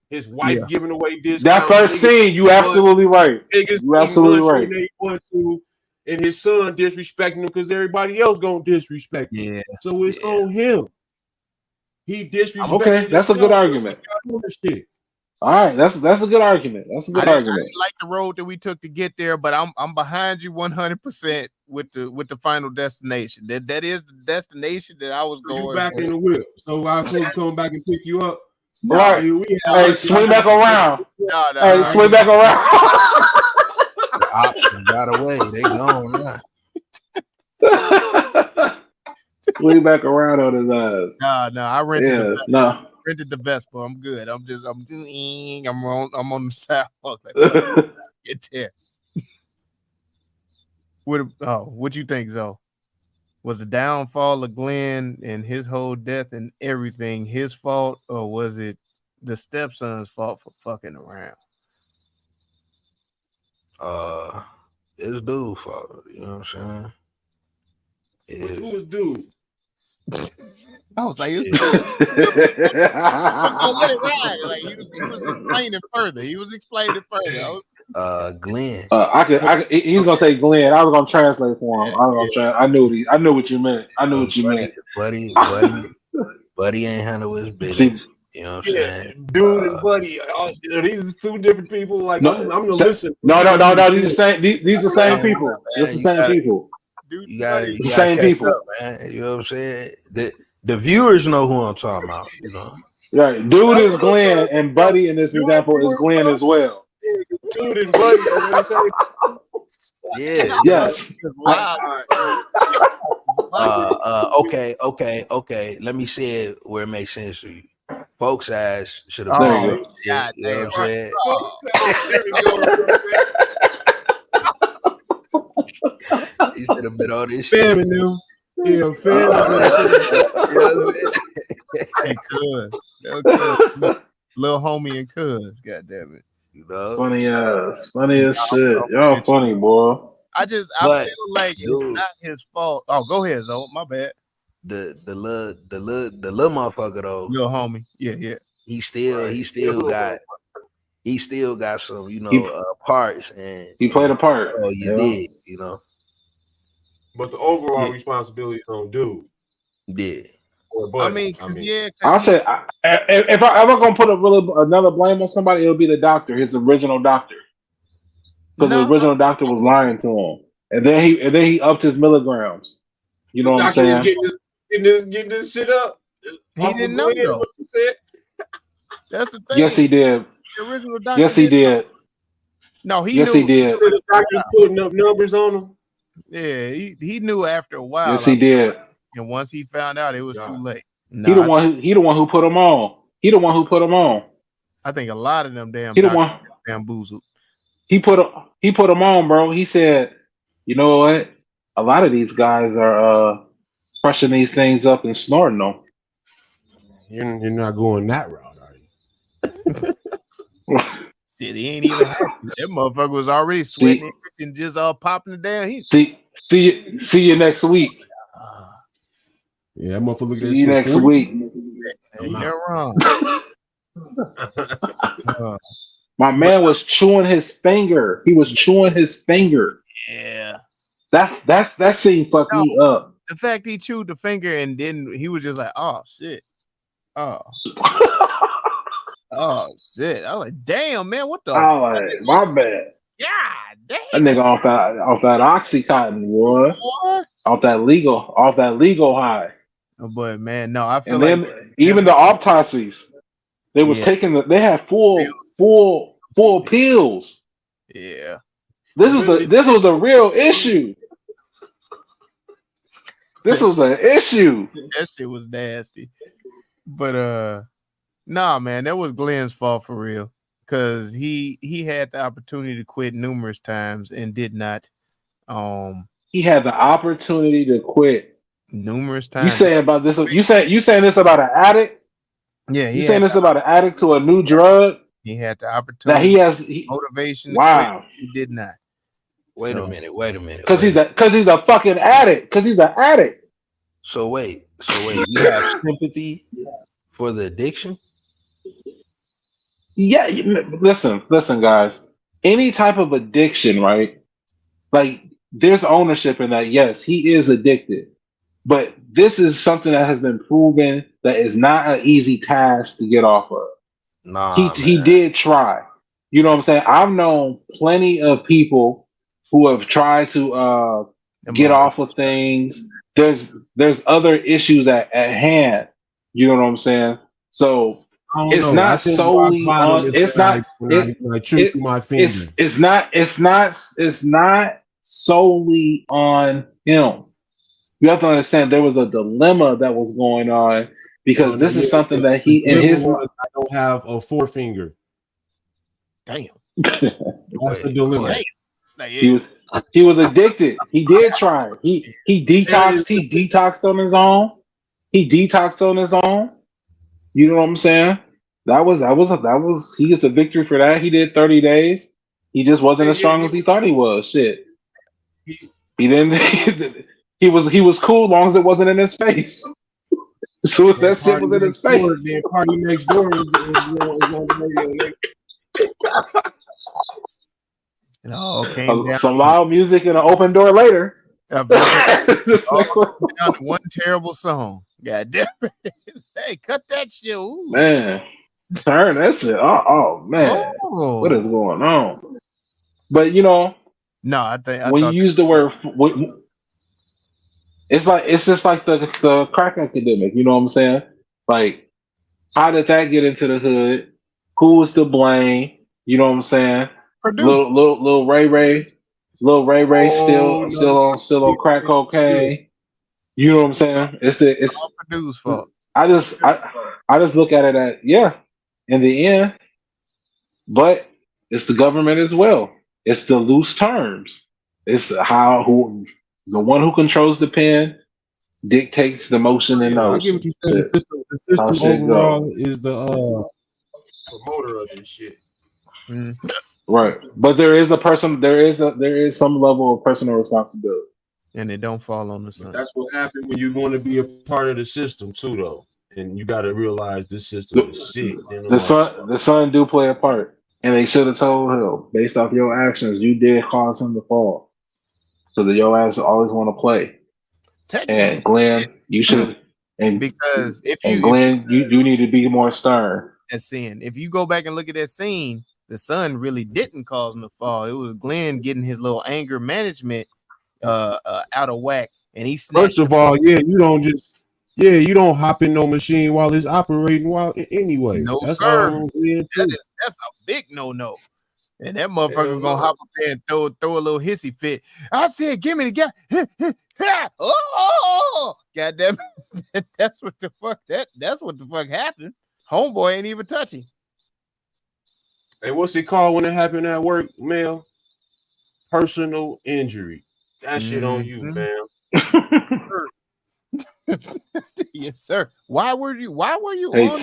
His wife giving away discounts. That first scene, you absolutely right. You absolutely right. They want to, and his son disrespecting him because everybody else gonna disrespect him. Yeah. So it's on him. He disrespected. Okay, that's a good argument. All right, that's a good argument. That's a good argument. I didn't like the road that we took to get there, but I'm behind you 100% with the final destination. That is the destination that I was going. You back in the whip, so I was supposed to come back and pick you up. Right. Hey, swing back around. Hey, swing back around. The option got away. They gone now. Swing back around on his ass. No, I rented. Yeah, rented the Vespa. I'm good. I'm on the sidewalk. Like, get there. What you think, Zoe? Was the downfall of Glenn and his whole death and everything his fault, or was it the stepson's fault for fucking around? It's dude's fault. You know what I'm saying? Who was dude? I was like, let it ride. Like he was explaining further. Glenn. He was gonna say Glenn. I was gonna translate for him. I knew what you meant. Buddy ain't handle his business. You know what I'm saying? Dude and Buddy, these two different people. Like I'm gonna listen. No. These the same people. It's the same people. You gotta the same people, up, man. You know what I'm saying? The viewers know who I'm talking about. You know, right? Dude is Glenn, and Buddy in this example is Glenn as well. Dude and Buddy. You know what I'm saying? Yeah. Yes. Okay. Let me say it where it makes sense to you. Folks' ass should have been. You know what I'm saying? He should have been on this shit. Yeah, Hey, cuz. Little homie and cuz. God damn it. You know? Funny as shit. Y'all funny, boy. I feel like it's not his fault. Oh, go ahead, Zoe. My bad. The little motherfucker though. Little homie. Yeah. He still got some, parts, and he played a part. Oh, you did, you know. But the overall responsibility is on dude. Yeah. I'll say if I ever gonna put another blame on somebody, it'll be the doctor, his original doctor, because the original doctor was lying to him, and then he upped his milligrams. You know what I'm saying? Getting this shit up. He didn't know though. What you said? That's the thing. Yes, he did. The original doctor. Yes, he did. No, he yes, knew. He did. The doctor's putting up numbers on him. Yeah, he knew after a while. Yes, he did. And once he found out, it was too late. He the one who put him on. He the one who put him on. I think a lot of them damn bamboozled. He put him on, bro. He said, "You know what? A lot of these guys are crushing these things up and snorting them." You're not going that route, are you? Shit, he ain't even happy. That motherfucker was already sweating and just all popping it down. See you next week. Yeah, that motherfucker look at see you next week. You're wrong. My man was chewing his finger. He was chewing his finger. Yeah. That scene fucked me up. The fact he chewed the finger and then he was just like, oh shit. Oh. Oh shit. I was like, damn, man, what the my bad. Yeah, damn. That nigga off that OxyContin, boy. Off that legal high. Oh, but man, no, I feel and like then even the autopsies, they was taking they had full pills. Yeah. This was a real issue. This was an issue. That shit was nasty. But nah, man, that was Glenn's fault for real. Cause he had the opportunity to quit numerous times and did not. He had the opportunity to quit numerous times. You saying about this? You saying this about an addict? Yeah, you saying this about an addict to a new drug? He had the that opportunity, he has. motivation to quit. Wow. He did not. Wait So- a minute. Because he's a fucking addict. Because he's an addict. So wait. You have sympathy for the addiction? Yeah. Listen, guys. Any type of addiction, right? Like, there's ownership in that. Yes, he is addicted. But this is something that has been proven that is not an easy task to get off of. Nah, He man. did try. You know what I'm saying? I've known plenty of people who have tried to get off of things. There's other issues at hand. You know what I'm saying? So I don't it's know. I not think solely rock bottom on. is It's when not. I trip through my finger. It's not solely on him. You have to understand there was a dilemma that was going on because this is something that he in his. I don't have a forefinger. Damn. That's the dilemma. Like, He was addicted. He did try. He detoxed. He detoxed on his own. You know what I'm saying? That was he gets a victory for that. He did 30 days. He just wasn't as strong as he thought he was. Shit. He didn't. He was cool as long as it wasn't in his face. As soon as that shit was in his face. Then Party Next Door is on the radio. it all came down Some loud music and an open door later. down to one terrible song. God damn it. Hey, cut that shit. Ooh. Man, turn that shit. Oh man, Oh. what is going on? But you know, No, I when you use the word, it's just like the crack epidemic. You know what I'm saying? Like, how did that get into the hood? Who was to blame? You know what I'm saying? Purdue. Little Ray still on crack cocaine. You know what I'm saying? It's all Purdue's fault. I just look at it in the end, but it's the government as well. It's the loose terms. It's the one who controls the pen dictates the motion and I notion. get what you said. The system overall is the promoter of this shit. Right, but there is some level of personal responsibility, and it don't fall on the sun. But that's what happened when you want to be a part of the system too, though, and you got to realize this system is sick. The son do play a part, and they should have told him based off your actions, you did cause him to fall, so that your ass always want to play. And Glenn, you should, and because Glenn, you do need to be more stern. That scene. If you go back and look at that scene, the son really didn't cause him to fall. It was Glenn getting his little anger management out of whack, and he snapped. First of all, you don't hop in no machine while it's operating anyway. No, that's sir. All that's a big no. And that motherfucker gonna hop up there and throw a little hissy fit. I said, give me the guy. Oh, goddamn it. That's what the fuck happened. Homeboy ain't even touching. Hey, what's it called when it happened at work, Mel? Personal injury. That shit on you, fam. Yes, sir. Why were you on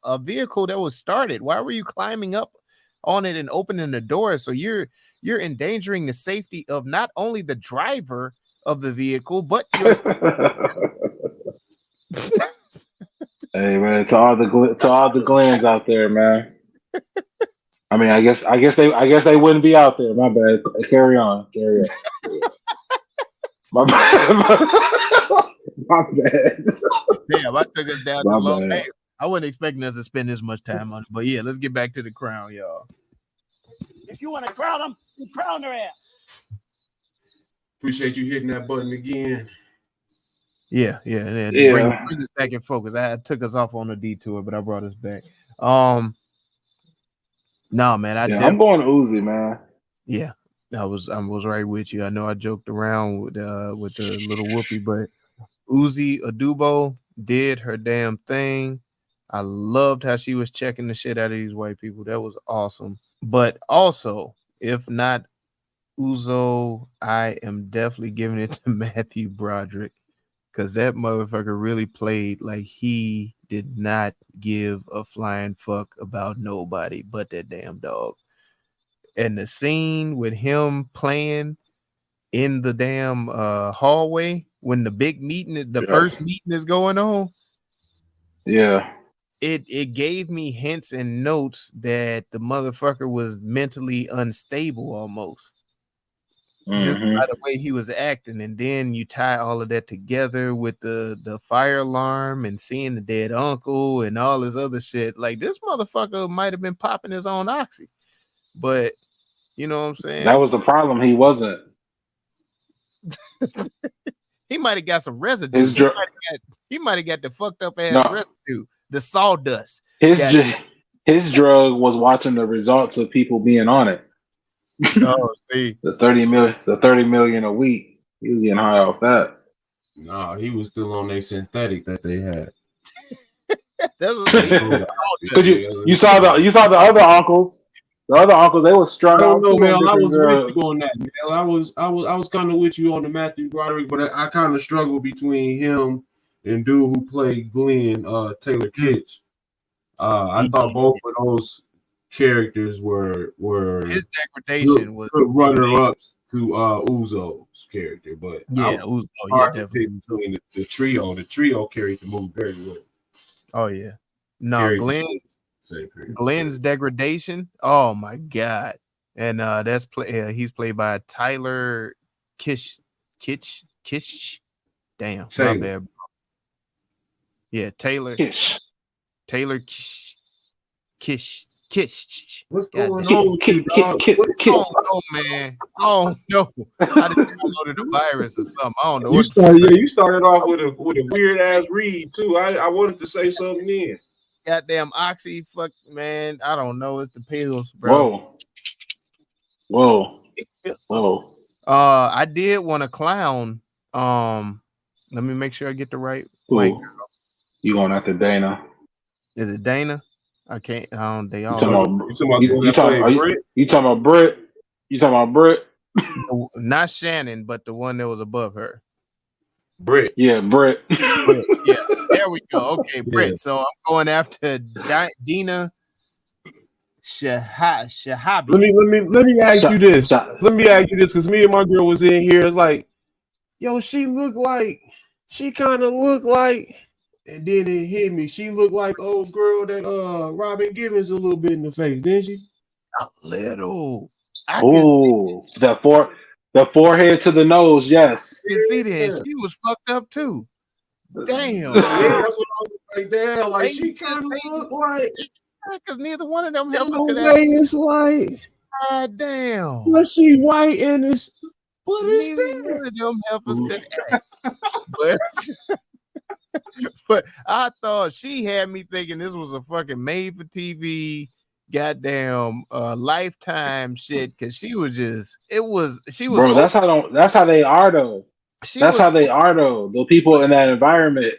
a vehicle that was started? Why were you climbing up on it and opening the door? So you're endangering the safety of not only the driver of the vehicle, but yourself. Hey man, to all the Glens out there, man. I mean, I guess they wouldn't be out there. My bad. Carry on. My bad. My bad. Damn, I took us down to low. Hey, I wasn't expecting us to spend this much time on it, but yeah, let's get back to the crown, y'all. If you want to crown them, you crown their ass. Appreciate you hitting that button again. Yeah. Bring us back in focus. I took us off on a detour, but I brought us back. No, man. I'm going to Uzi, man. Yeah, I was right with you. I know I joked around with the little whoopee, but Uzi Adubo did her damn thing. I loved how she was checking the shit out of these white people. That was awesome. But also, if not Uzo, I am definitely giving it to Matthew Broderick, because that motherfucker really played like he did not give a flying fuck about nobody but that damn dog. And the scene with him playing in the damn hallway when the big meeting, the first meeting is going on. Yeah. It gave me hints and notes that the motherfucker was mentally unstable almost. Just by the way he was acting. And then you tie all of that together with the fire alarm and seeing the dead uncle and all this other shit. Like, this motherfucker might have been popping his own oxy. But you know what I'm saying? That was the problem. He wasn't. He might have got some residue. He might have got the fucked up ass residue. The sawdust. His drug was watching the results of people being on it. Oh, see, the 30 million a week. He was getting high off that. Nah, he was still on their synthetic that they had. Because you saw the other uncles. The other uncles, they were strung out. No, man, I was with you on that, man. I was kind of with you on the Matthew Broderick, but I kind of struggled between him and dude who played Glenn, Taylor Kitsch. I thought both of those characters were his degradation was runner-ups to Uzo's character, but Uzo, definitely between the trio. The trio carried the movie very well. Oh yeah, no, Glenn's degradation. Oh my god, and he's played by Tyler Kitsch. Damn, Taylor. my bad. Yeah, Taylor Kitsch. What's going on with you, dog? What's going on, man? Oh no, I just downloaded a virus or something. I don't know. You started off with a weird ass read too. I wanted to say something then. Goddamn oxy, fuck, man. I don't know. It's the pills, bro. Whoa. I did want to clown. Let me make sure I get the right white girl. You going after Dana? Is it Dana? I can't. They all. You talking about Britt? You talking about Britt? Not Shannon, but the one that was above her. Britt. Yeah, Britt. Yeah, there we go. Okay, Britt. Yeah. So I'm going after Dina Shahabi. Let me ask you this. Let me ask you this, because me and my girl was in here. It's like, yo, she kind of looked like. And then it hit me. She looked like old girl that Robin Givens a little bit in the face, didn't she? A little. The forehead to the nose, yes. You see that? She was fucked up too. Damn. Yeah, that's what I was like. Damn, like she kind of looked like. Because neither one of them helped us. It's like, God damn. But she white and it's. What is neither that? One of them help us could act. But I thought she had me thinking this was a fucking made for TV, goddamn Lifetime shit. Because she was bro. That's how they are though. How they are though. The people in that environment.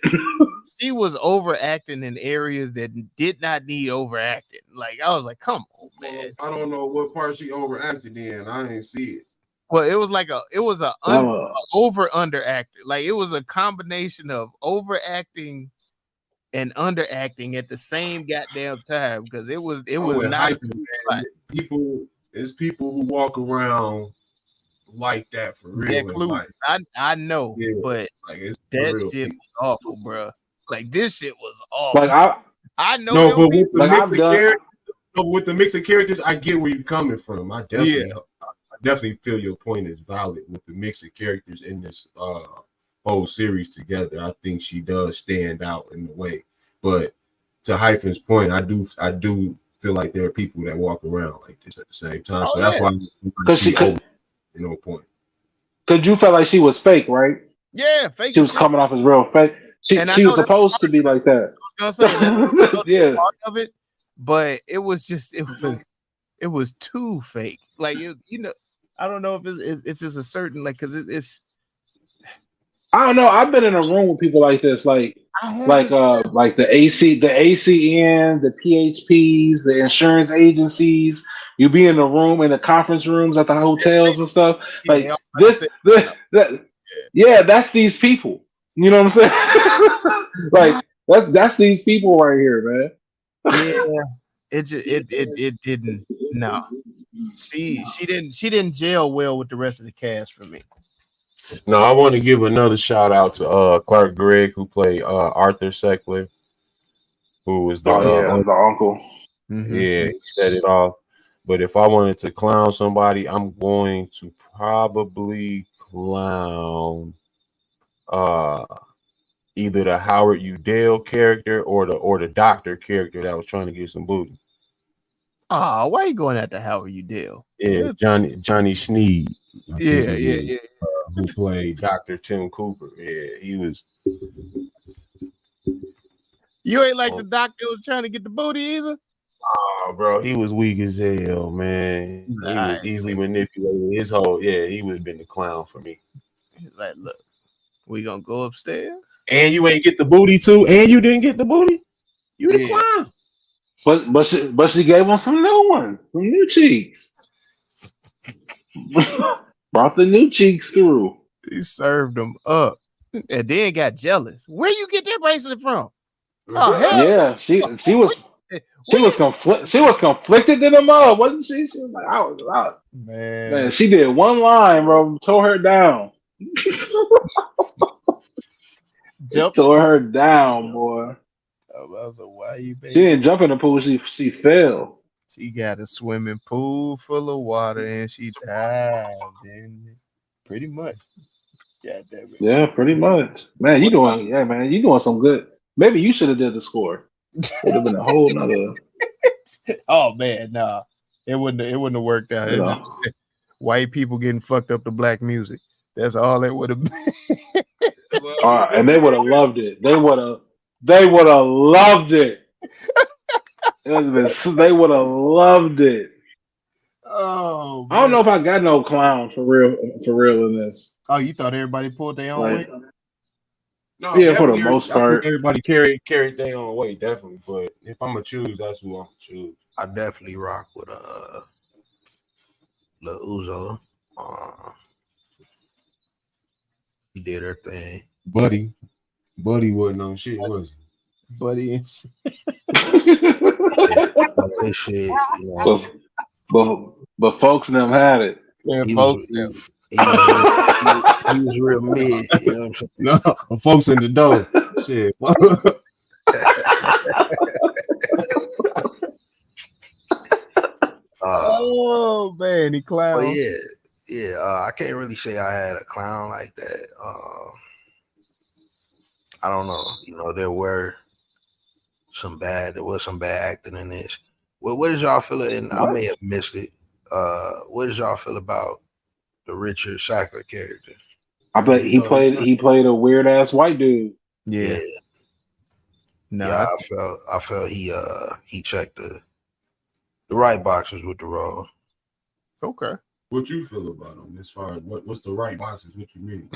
She was overacting in areas that did not need overacting. Like I was like, come on, man. I don't know what part she overacted in. I didn't see it. Well, it was like over underactor. Like it was a combination of overacting and underacting at the same goddamn time, because it was not people who walk around like that for real. I know, yeah, but like that shit was awful, bro. Like this shit was awful. Like I know. No, but with the mix of characters, I get where you're coming from. I definitely feel your point is valid with the mix of characters in this whole series together. I think she does stand out in a way. But to Hyphen's point, I do feel like there are people that walk around like this at the same time. So that's why point. Because you felt like she was fake, right? Yeah, fake. She was coming off as real fake. She was supposed to be like that. I was gonna say that yeah, part of it, but it was too fake. Like I don't know if it's a certain because it's. I don't know. I've been in a room with people like this, like the ACN, the PHPs, the insurance agencies. You be in the room in the conference rooms at the hotels and stuff. Like that's these people. You know what I'm saying? Like That's these people right here, man. Yeah, it didn't. No, she didn't gel well with the rest of the cast for me. No, I want to give another shout out to Clark Gregg, who played Arthur Seckler, who was the the uncle. Yeah, he set it off. But if I wanted to clown somebody, I'm going to probably clown either the Howard Udell character or the doctor character that was trying to get some booty. Oh, why are you going after Howard Udell? Yeah, Johnny Sneed. Yeah. Who played Dr. Tim Cooper. Yeah, he was. You ain't like the doctor was trying to get the booty either? Oh, bro, he was weak as hell, man. He was easily manipulated. He would have been the clown for me. He's like, look, we gonna go upstairs. And you ain't get the booty too, and you didn't get the booty. You the clown. But she gave him some new ones, some new cheeks. Brought the new cheeks through. He served them up, and then got jealous. Where you get that bracelet from? Oh hell yeah, she was conflicted in the mud, wasn't she? She was like, man, she did one line, bro, tore her down. Tore her down, boy. I was like, why you? Baby? She didn't jump in the pool. She fell. She got a swimming pool full of water and she dived in it. Pretty much. Yeah, pretty much. Man, you doing some good. Maybe you should have did the score. Would have been a whole nother. Oh man, nah. It wouldn't have worked out. No. White people getting fucked up to black music. That's all it would have been. And they would have loved it. They would have loved it. They would have loved it. Oh, man. I don't know if I got no clown for real in this. Oh, you thought everybody pulled their own weight? No, yeah, for the most part, everybody carried their own weight, definitely. But if I'm gonna choose, that's who I'm gonna choose. I definitely rock with Lil Uzo. He did her thing. Buddy wasn't on shit, was he? Buddy and shit. This shit, you know. But folks them had it. Yeah, folks them. He was real mid. You know what I'm saying? No, folks in the door. Shit. Oh man, he clown. But yeah. I can't really say I had a clown like that. I don't know. You know, there was some bad acting in this. Well, what did y'all feel? And I may have missed it. What did y'all feel about the Richard Sackler character? I bet he played a weird ass white dude. Yeah. No, yeah, I felt he checked the right boxes with the role. Okay. What you feel about him as far as what's the right boxes? What you mean?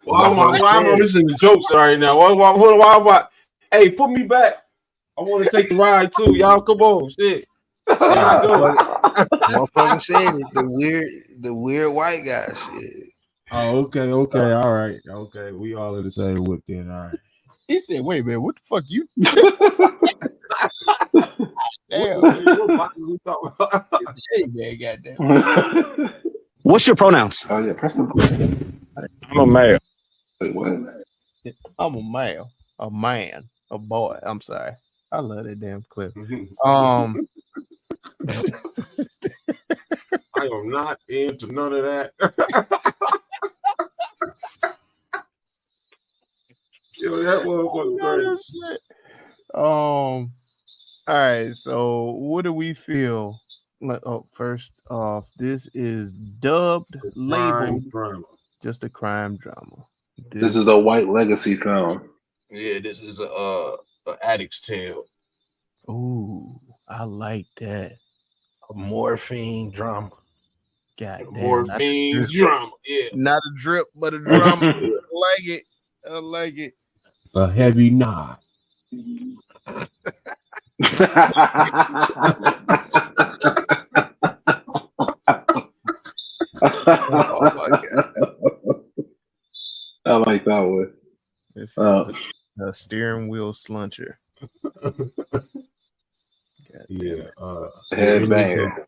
Why am I listening to jokes right now? Why? Hey, put me back. I want to take the ride too. Y'all, come on, shit. Motherfucker said it. The weird white guy shit. Oh, okay, all right, okay. We all in the same whip then. All right. He said, "Wait, man, what the fuck you?" Damn. What boxes we talking about? Hey, man, goddamn. What's your pronouns? Oh yeah, press the button. I'm a male. Wait, what? I'm a male, a man, a boy. I'm sorry. I love that damn clip. I am not into none of that. Yo, that was great. All right. So, what do we feel? First off, this is dubbed, labeled just a crime drama. This is a white legacy film. Yeah, this is a addict's tale. Ooh, I like that. A morphine drama. Goddamn. Morphine drama. Yeah. Not a drip, but a drama. I like it. A heavy knot. Oh my God. I like that one. This is a steering wheel sluncher. Yeah. Headbanger.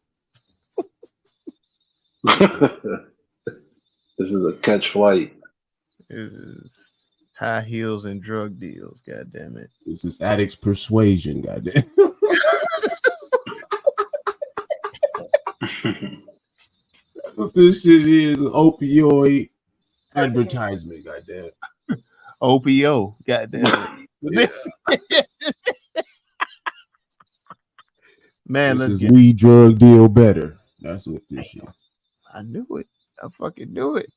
This is a catch flight. This is high heels and drug deals. God damn it. This is addicts persuasion. Goddamn. What this shit is an opioid advertisement. Goddamn. OPO. God damn it. Man, This let's is weed drug deal better. That's what this is. I knew it. I fucking knew it.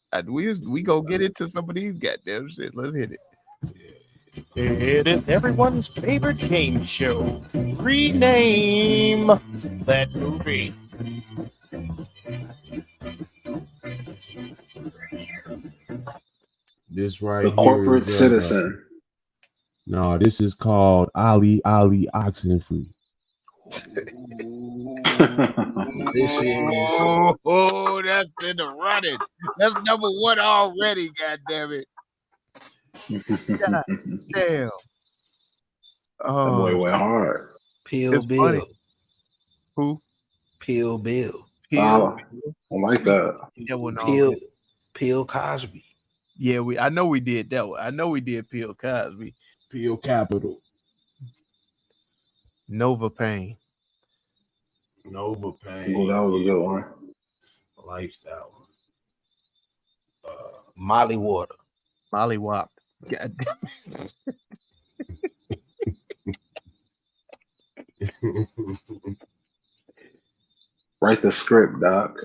We go get into some of these goddamn shit. Let's hit it. It is everyone's favorite game show. Rename that movie. This right The here corporate is, citizen. No, this is called Ali Oxenfree. This is Oh, that's in the running. That's number one already. God damn it. God damn. That boy Oh, went hard. Pill It's Bill. funny. Who? Pill Bill. Pill. I like that. That one Pill already. Pill Cosby. Yeah, I know we did that one. I know we did Pill Cosby. Peel Capital. Nova Pain. Nova Pain. Oh, that was a good one. I like that one. Molly Water. Molly Wop. God damn it. Write the script, Doc.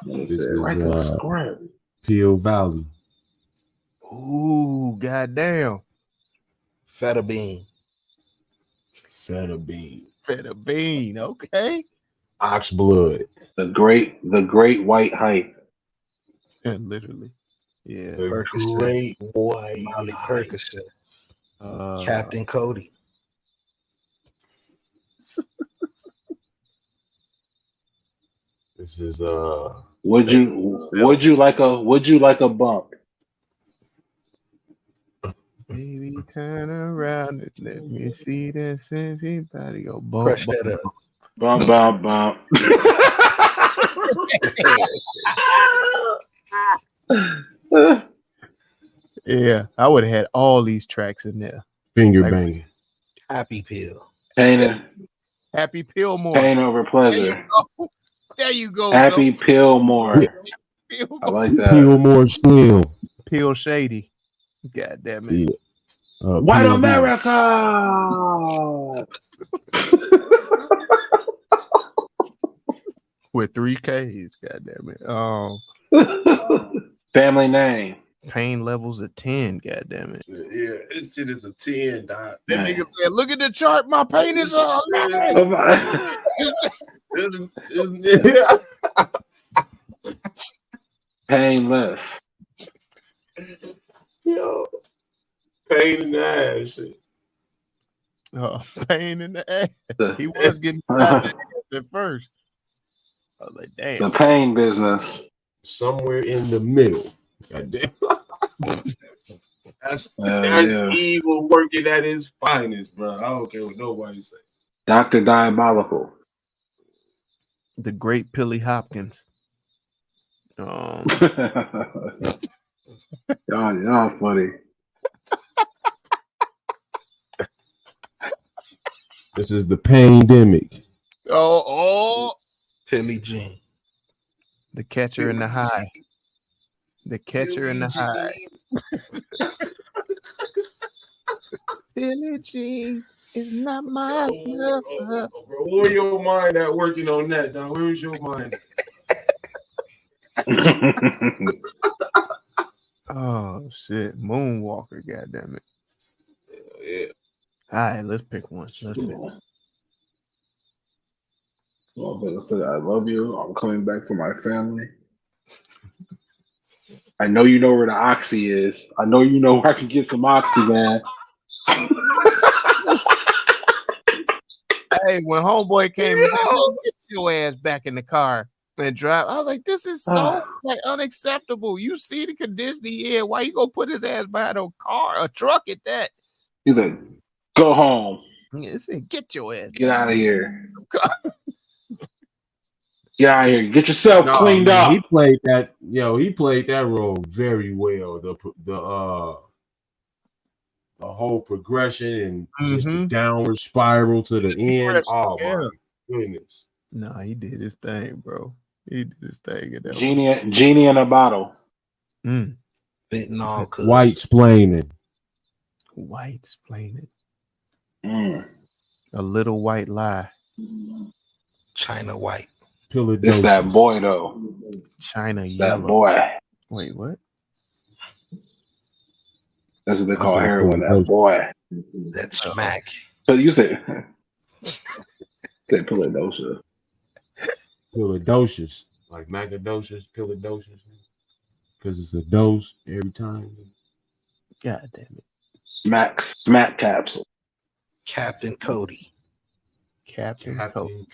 This is, Write the script. Peel Valley. Ooh, goddamn. Feta Bean. Feta Bean. Feta Bean. Okay. Ox Blood. The great white hype. Literally. Yeah. The Percocet. great white Molly hype. Percocet. Captain Cody. This is Would you like a bump? Baby, turn around and let me see that sexy body go bump. Crush that up. Bump, bump, bump. Yeah, I would have had all these tracks in there. finger Like- banging. Happy Pill. Happy Pillmore. Pain over pleasure. There you go. Happy Pillmore. I like that. Peel more Slim. Pill Shady. God damn it. Yeah. White POV. America. With 3 Ks. God damn it. Family name. Pain levels of 10. God damn it. Yeah, it shit is a 10, Doc. That Man. nigga said, look at the chart. My pain is on. Painless. Yo, pain in the ass. Shit. Oh, pain in the ass. He was getting shot in the ass at first. I was like, damn. The pain business. Somewhere in the middle. Goddamn. That's yeah. evil working at his finest, bro. I don't care what nobody say. Dr. Diabolical. The great Pilly Hopkins. Y'all funny. This is the pandemic. Oh, Pilly Jean. the catcher in the high. The catcher in the high. Billie Jean is not my love. Bro, where your mind at working on that, dog? Where's your mind? Oh shit, Moonwalker, goddamn it! Yeah. All right, let's pick one. Let's pick one. Well, but I said, I love you. I'm coming back for my family. I know you know where the Oxy is. I know you know where I can get some Oxy, man. Hey, when homeboy came and said, "Get your ass back in the car," and drive. I was like, this is so like unacceptable. You see the condition he in. Why you gonna put his ass behind a car, a truck at that? He's like, go home. Yeah, get your ass. Get out of here. Get out of here. Get yourself cleaned up. He played that. He played that role very well. The whole progression and just the downward spiral to the end. Oh my goodness! No, he did his thing, bro. He did his thing. In that Genie in a bottle. Fitting all White splaining. A little white lie. China white. It's that boy though. China it's yellow. That boy. Wait, what? That's what they call heroin. That boy. That smack. So you said Philadelphia. Philadelphia's like macadocious, Philadelphia's, because it's a dose every time. God damn it! Smack capsule. Captain Cody. Captain Cody.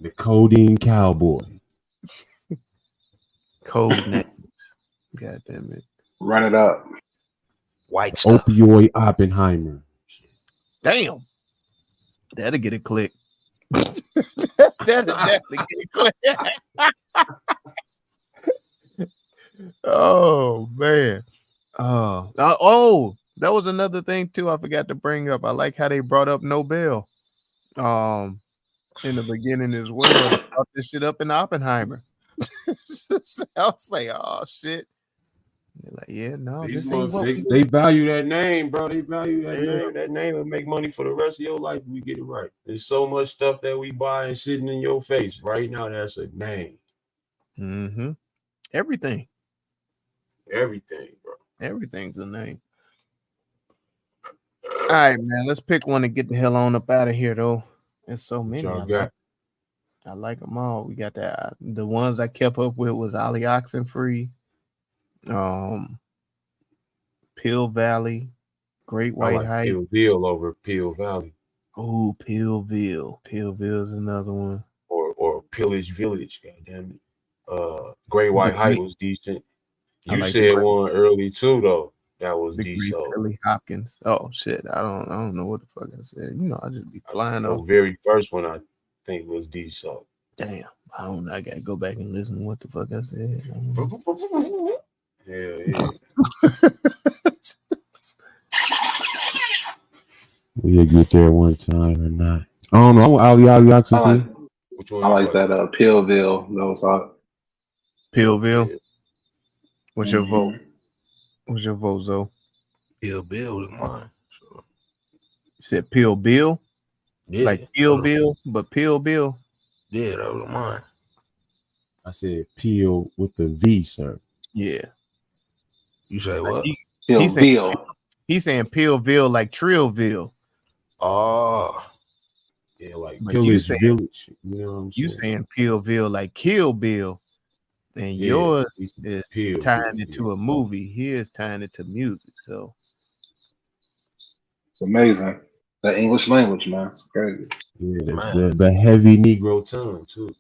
The codeine cowboy. Code names. God damn it! Run it up. White stuff. Opioid Oppenheimer. Damn. That'll get a click. That'll definitely get a click. Oh man. Oh, that was another thing too. I forgot to bring up. I like how they brought up Nobel. In the beginning as well. Brought this shit up in Oppenheimer. So I was like, oh shit. They're like, yeah, no, this ain't what they value that name, bro. They value that name. That name will make money for the rest of your life if we get it right. There's so much stuff that we buy and sitting in your face right now. That's a name. Mm-hmm. Everything, bro. Everything's a name. All right, man. Let's pick one and get the hell on up out of here, though. There's so many. I like them all. We got that. The ones I kept up with was Oxycontin free. Pill Valley, Great White Hype. Pillville over Pill Valley. Oh, Pillville. Pillville's another one. Or Pillage Village, goddamn it. Great White Hype was decent. You said one early too, though. That was decent. Billy Hopkins. Oh shit. I don't know what the fuck I said. I just be flying off. The very first one I think was decent. Damn. I don't know. I gotta go back and listen to what the fuck I said. Yeah. We'll get there one time or not. I don't know. Oxycontin. Which one? I like that Pillville. That was hot. Pillville. What's your vote? What's your vote, Zoe? Pillville was mine. So. You said Pillville? Yeah. Like Pillville, but Pillville? Yeah, that was mine. I said Peel with the V, sir. Yeah. You say what? He's saying Pillville like Trillville. Oh. Yeah, like Pillage Village. You know what I'm saying? You saying Pillville like Kill Bill. And yours is tying it to a movie. His tying it to music. So it's amazing. The English language, man. It's crazy. Yeah, the heavy Negro tongue too.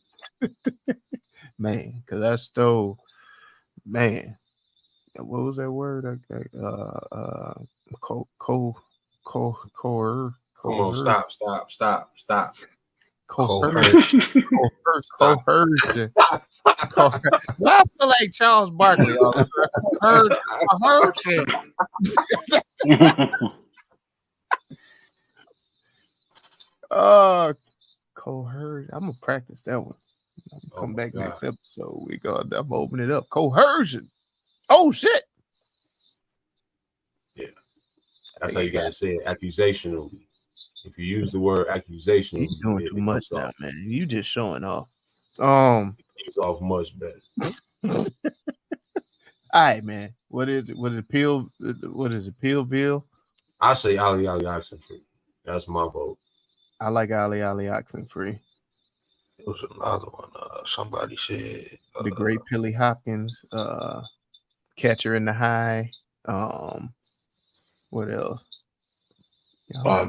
Man, because I stole, man. What was that word? Coercion. Come on, stop. Coercion. Well, I feel like Charles Barkley all the time. Coercion. I'm gonna practice that one. Come back next episode. I'm opening it up. Coercion. Oh shit. Yeah. That's how you gotta say it accusationally. If you use the word accusation, you're doing too much now, man. You just showing off. It's off much better. All right, man. What is it? What is it? Pillville? I say Oxycontin free. That's my vote. I like Oxycontin free. It was another one. Somebody said the Great Billy Hopkins, Catcher in the High. What else?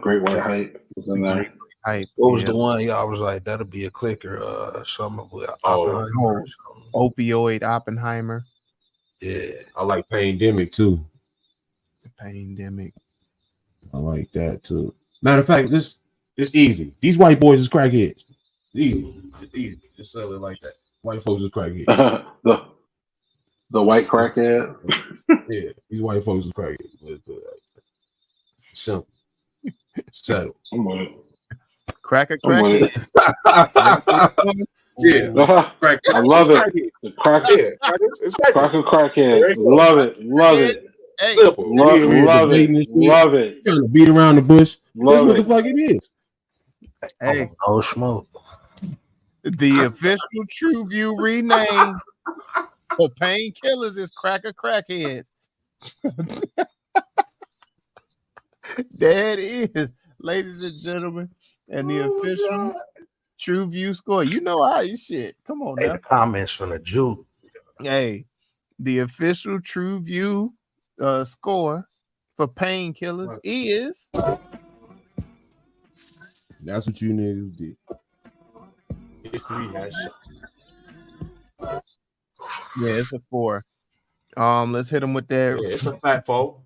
Great White Hype was in there. Hype. What was the one? Yeah, I was like, that'll be a clicker. Something with Oppenheimer. Oh, opioid Oppenheimer. Yeah, I like Pandemic too. Pandemic. I like that too. Matter of fact, it's easy. These white boys is crackheads. Easy. Just sell it like that. White folks is crackheads. the white crackhead. Yeah, these white folks is crackheads. Simple. Settle. I'm with it. Crackhead. Yeah. I love it. The crackhead. It's crackhead. Love it. Hey, simple. Love it. Trying to beat around the bush. That's what the fuck it is. Hey, no smoke. The official TruVue rename for painkillers is Crackheads. That is, ladies and gentlemen, and the official TruVue score. You know how you shit. Come on now. The comments from the Jew. Hey, the official TruVue score for painkillers is. That's what you niggas did. History has shown. Yeah, it's a 4. Let's hit them with that. Yeah, it's a fat 4.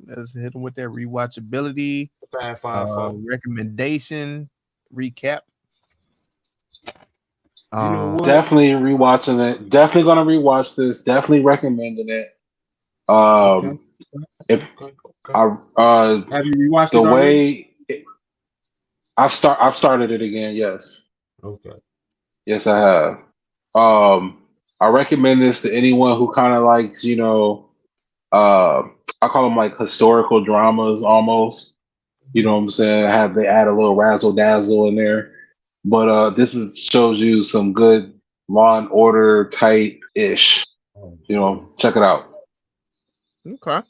Let's hit them with that rewatchability. Fat 5 recommendation recap. You know what? Definitely rewatching it. Definitely gonna rewatch this. Definitely recommending it. If I have you rewatched the it already? way I've started it again. Yes. Okay. Yes, I have. I recommend this to anyone who kind of likes, I call them like historical dramas almost. You know what I'm saying? They add a little razzle dazzle in there. But this shows you some good Law and Order type ish. Check it out. Okay.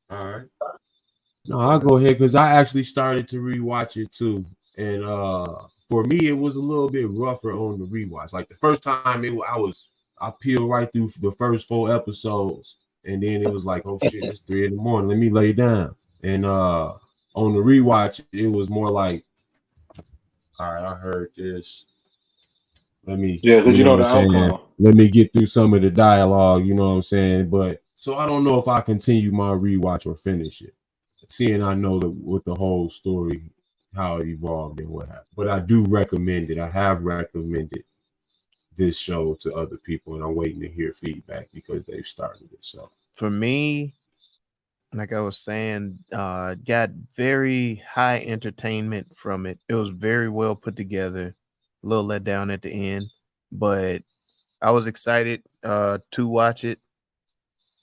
All right. No, I'll go ahead because I actually started to rewatch it too. And for me, it was a little bit rougher on the rewatch. Like the first time I peeled right through the first 4 episodes, and then it was like, oh shit, it's 3 a.m. Let me lay down. And on the rewatch, it was more like, all right, I heard this. Let me, because you know the outcome. Let me get through some of the dialogue. You know what I'm saying? But so I don't know if I continue my rewatch or finish it, seeing I know what the whole story, how it evolved and what happened. But I do recommend it. I have recommended this show to other people, and I'm waiting to hear feedback because they've started it. So for me, like I was saying, got very high entertainment from it. It was very well put together. A little let down at the end, but I was excited to watch it.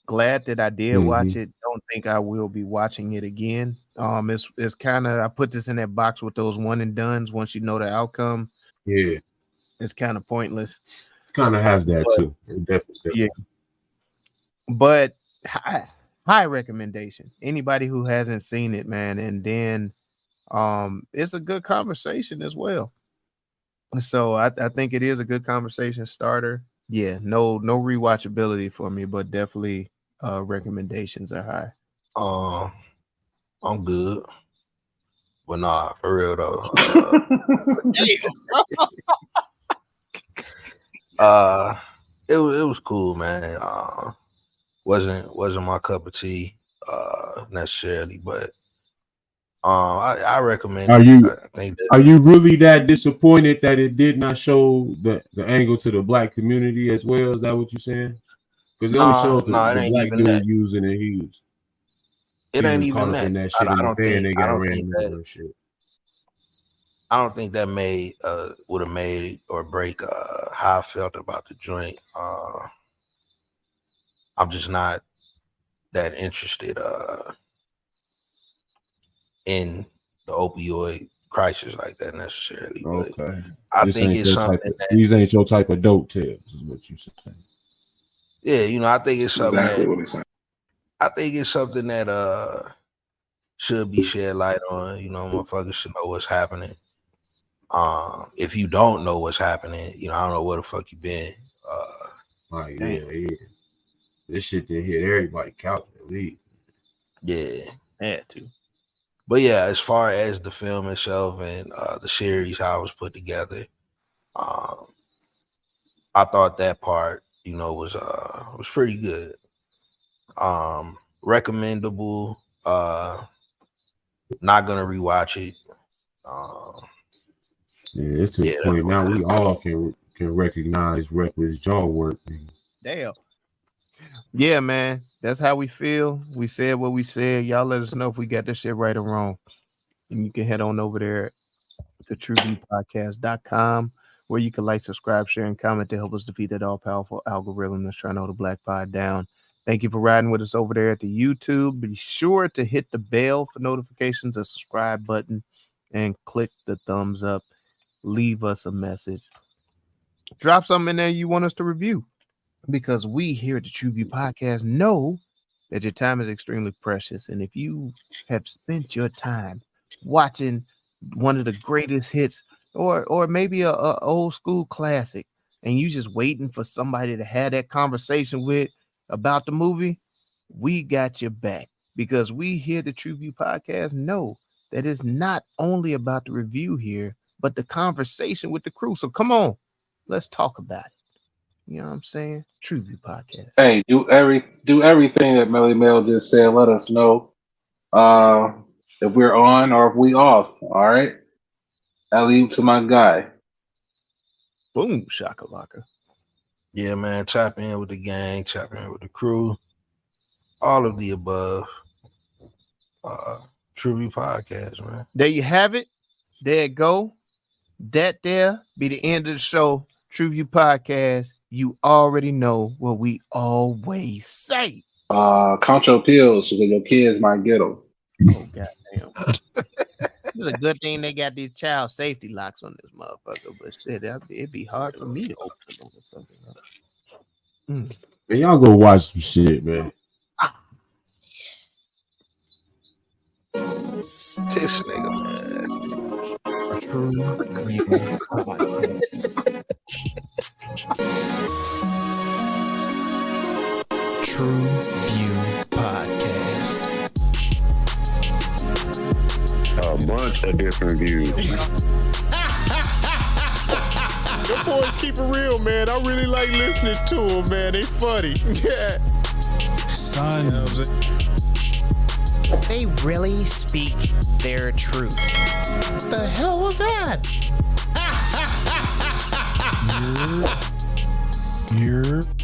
Glad that I did watch it. Don't think I will be watching it again. It's kind of, I put this in that box with those one and dones. Once you know the outcome, yeah, it's kind of pointless. Kind of has that too. Definitely. Yeah, but high recommendation. Anybody who hasn't seen it, man, and then it's a good conversation as well. So I think it is a good conversation starter. Yeah, no rewatchability for me, but definitely recommendations are high. I'm good. But nah, for real though. It was cool, man. Wasn't my cup of tea necessarily, but I recommend Are you really that disappointed that it did not show the angle to the black community as well? Is that what you're saying? Because it only showed the black dude that. using it. It ain't even that. I don't think that would have made or break how I felt about the joint. I'm just not that interested in the opioid crisis like that necessarily. Okay. I think it's something these ain't your type of dope tales, is what you saying. Yeah, I think it's something exactly what he's saying. I think it's something that should be shed light on. Motherfuckers should know what's happening. If you don't know what's happening, I don't know where the fuck you been. Yeah. This shit didn't hit everybody couch at least. Yeah. Had to. But yeah, as far as the film itself and the series, how it was put together, I thought that part, was pretty good. Recommendable. Not gonna rewatch it. Yeah, it's to the point now we all can recognize reckless jaw work. Damn. Yeah, man. That's how we feel. We said what we said. Y'all let us know if we got this shit right or wrong. And you can head on over there to TruVuePodcast.com, where you can like, subscribe, share, and comment to help us defeat that all-powerful algorithm that's trying to hold the black pod down. Thank you for riding with us over there at the YouTube. Be sure to hit the bell for notifications, the subscribe button, and click the thumbs up. Leave us a message. Drop something in there you want us to review, because we here at the TruVue Podcast know that your time is extremely precious. And if you have spent your time watching one of the greatest hits or maybe a old school classic, and you just waiting for somebody to have that conversation with about the movie, we got your back, because we here at the TruVue Podcast know that it's not only about the review here, but the conversation with the crew. So come on, let's talk about it. You know what I'm saying? TruVue Podcast. Hey, do everything that Melly Mel just said. Let us know if we're on or if we off. All right. Alley to my guy. Boom, shakalaka. Yeah, man. Tap in with the gang, tap in with the crew. All of the above. TruVue Podcast, man. There you have it. There it go. That there be the end of the show. TruVue Podcast. You already know what we always say. Count your pills because your kids might get them. Oh, goddamn. It's a good thing they got these child safety locks on this motherfucker, but shit, it'd be hard for me to open the motherfucker. Man, y'all go watch some shit, man. This nigga, man. TruVue Podcast. A bunch of different views. The boys keep it real, man. I really like listening to them, man. They funny. Yeah. Son. You know what I'm saying? They really speak their truth. What the hell was that?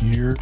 You're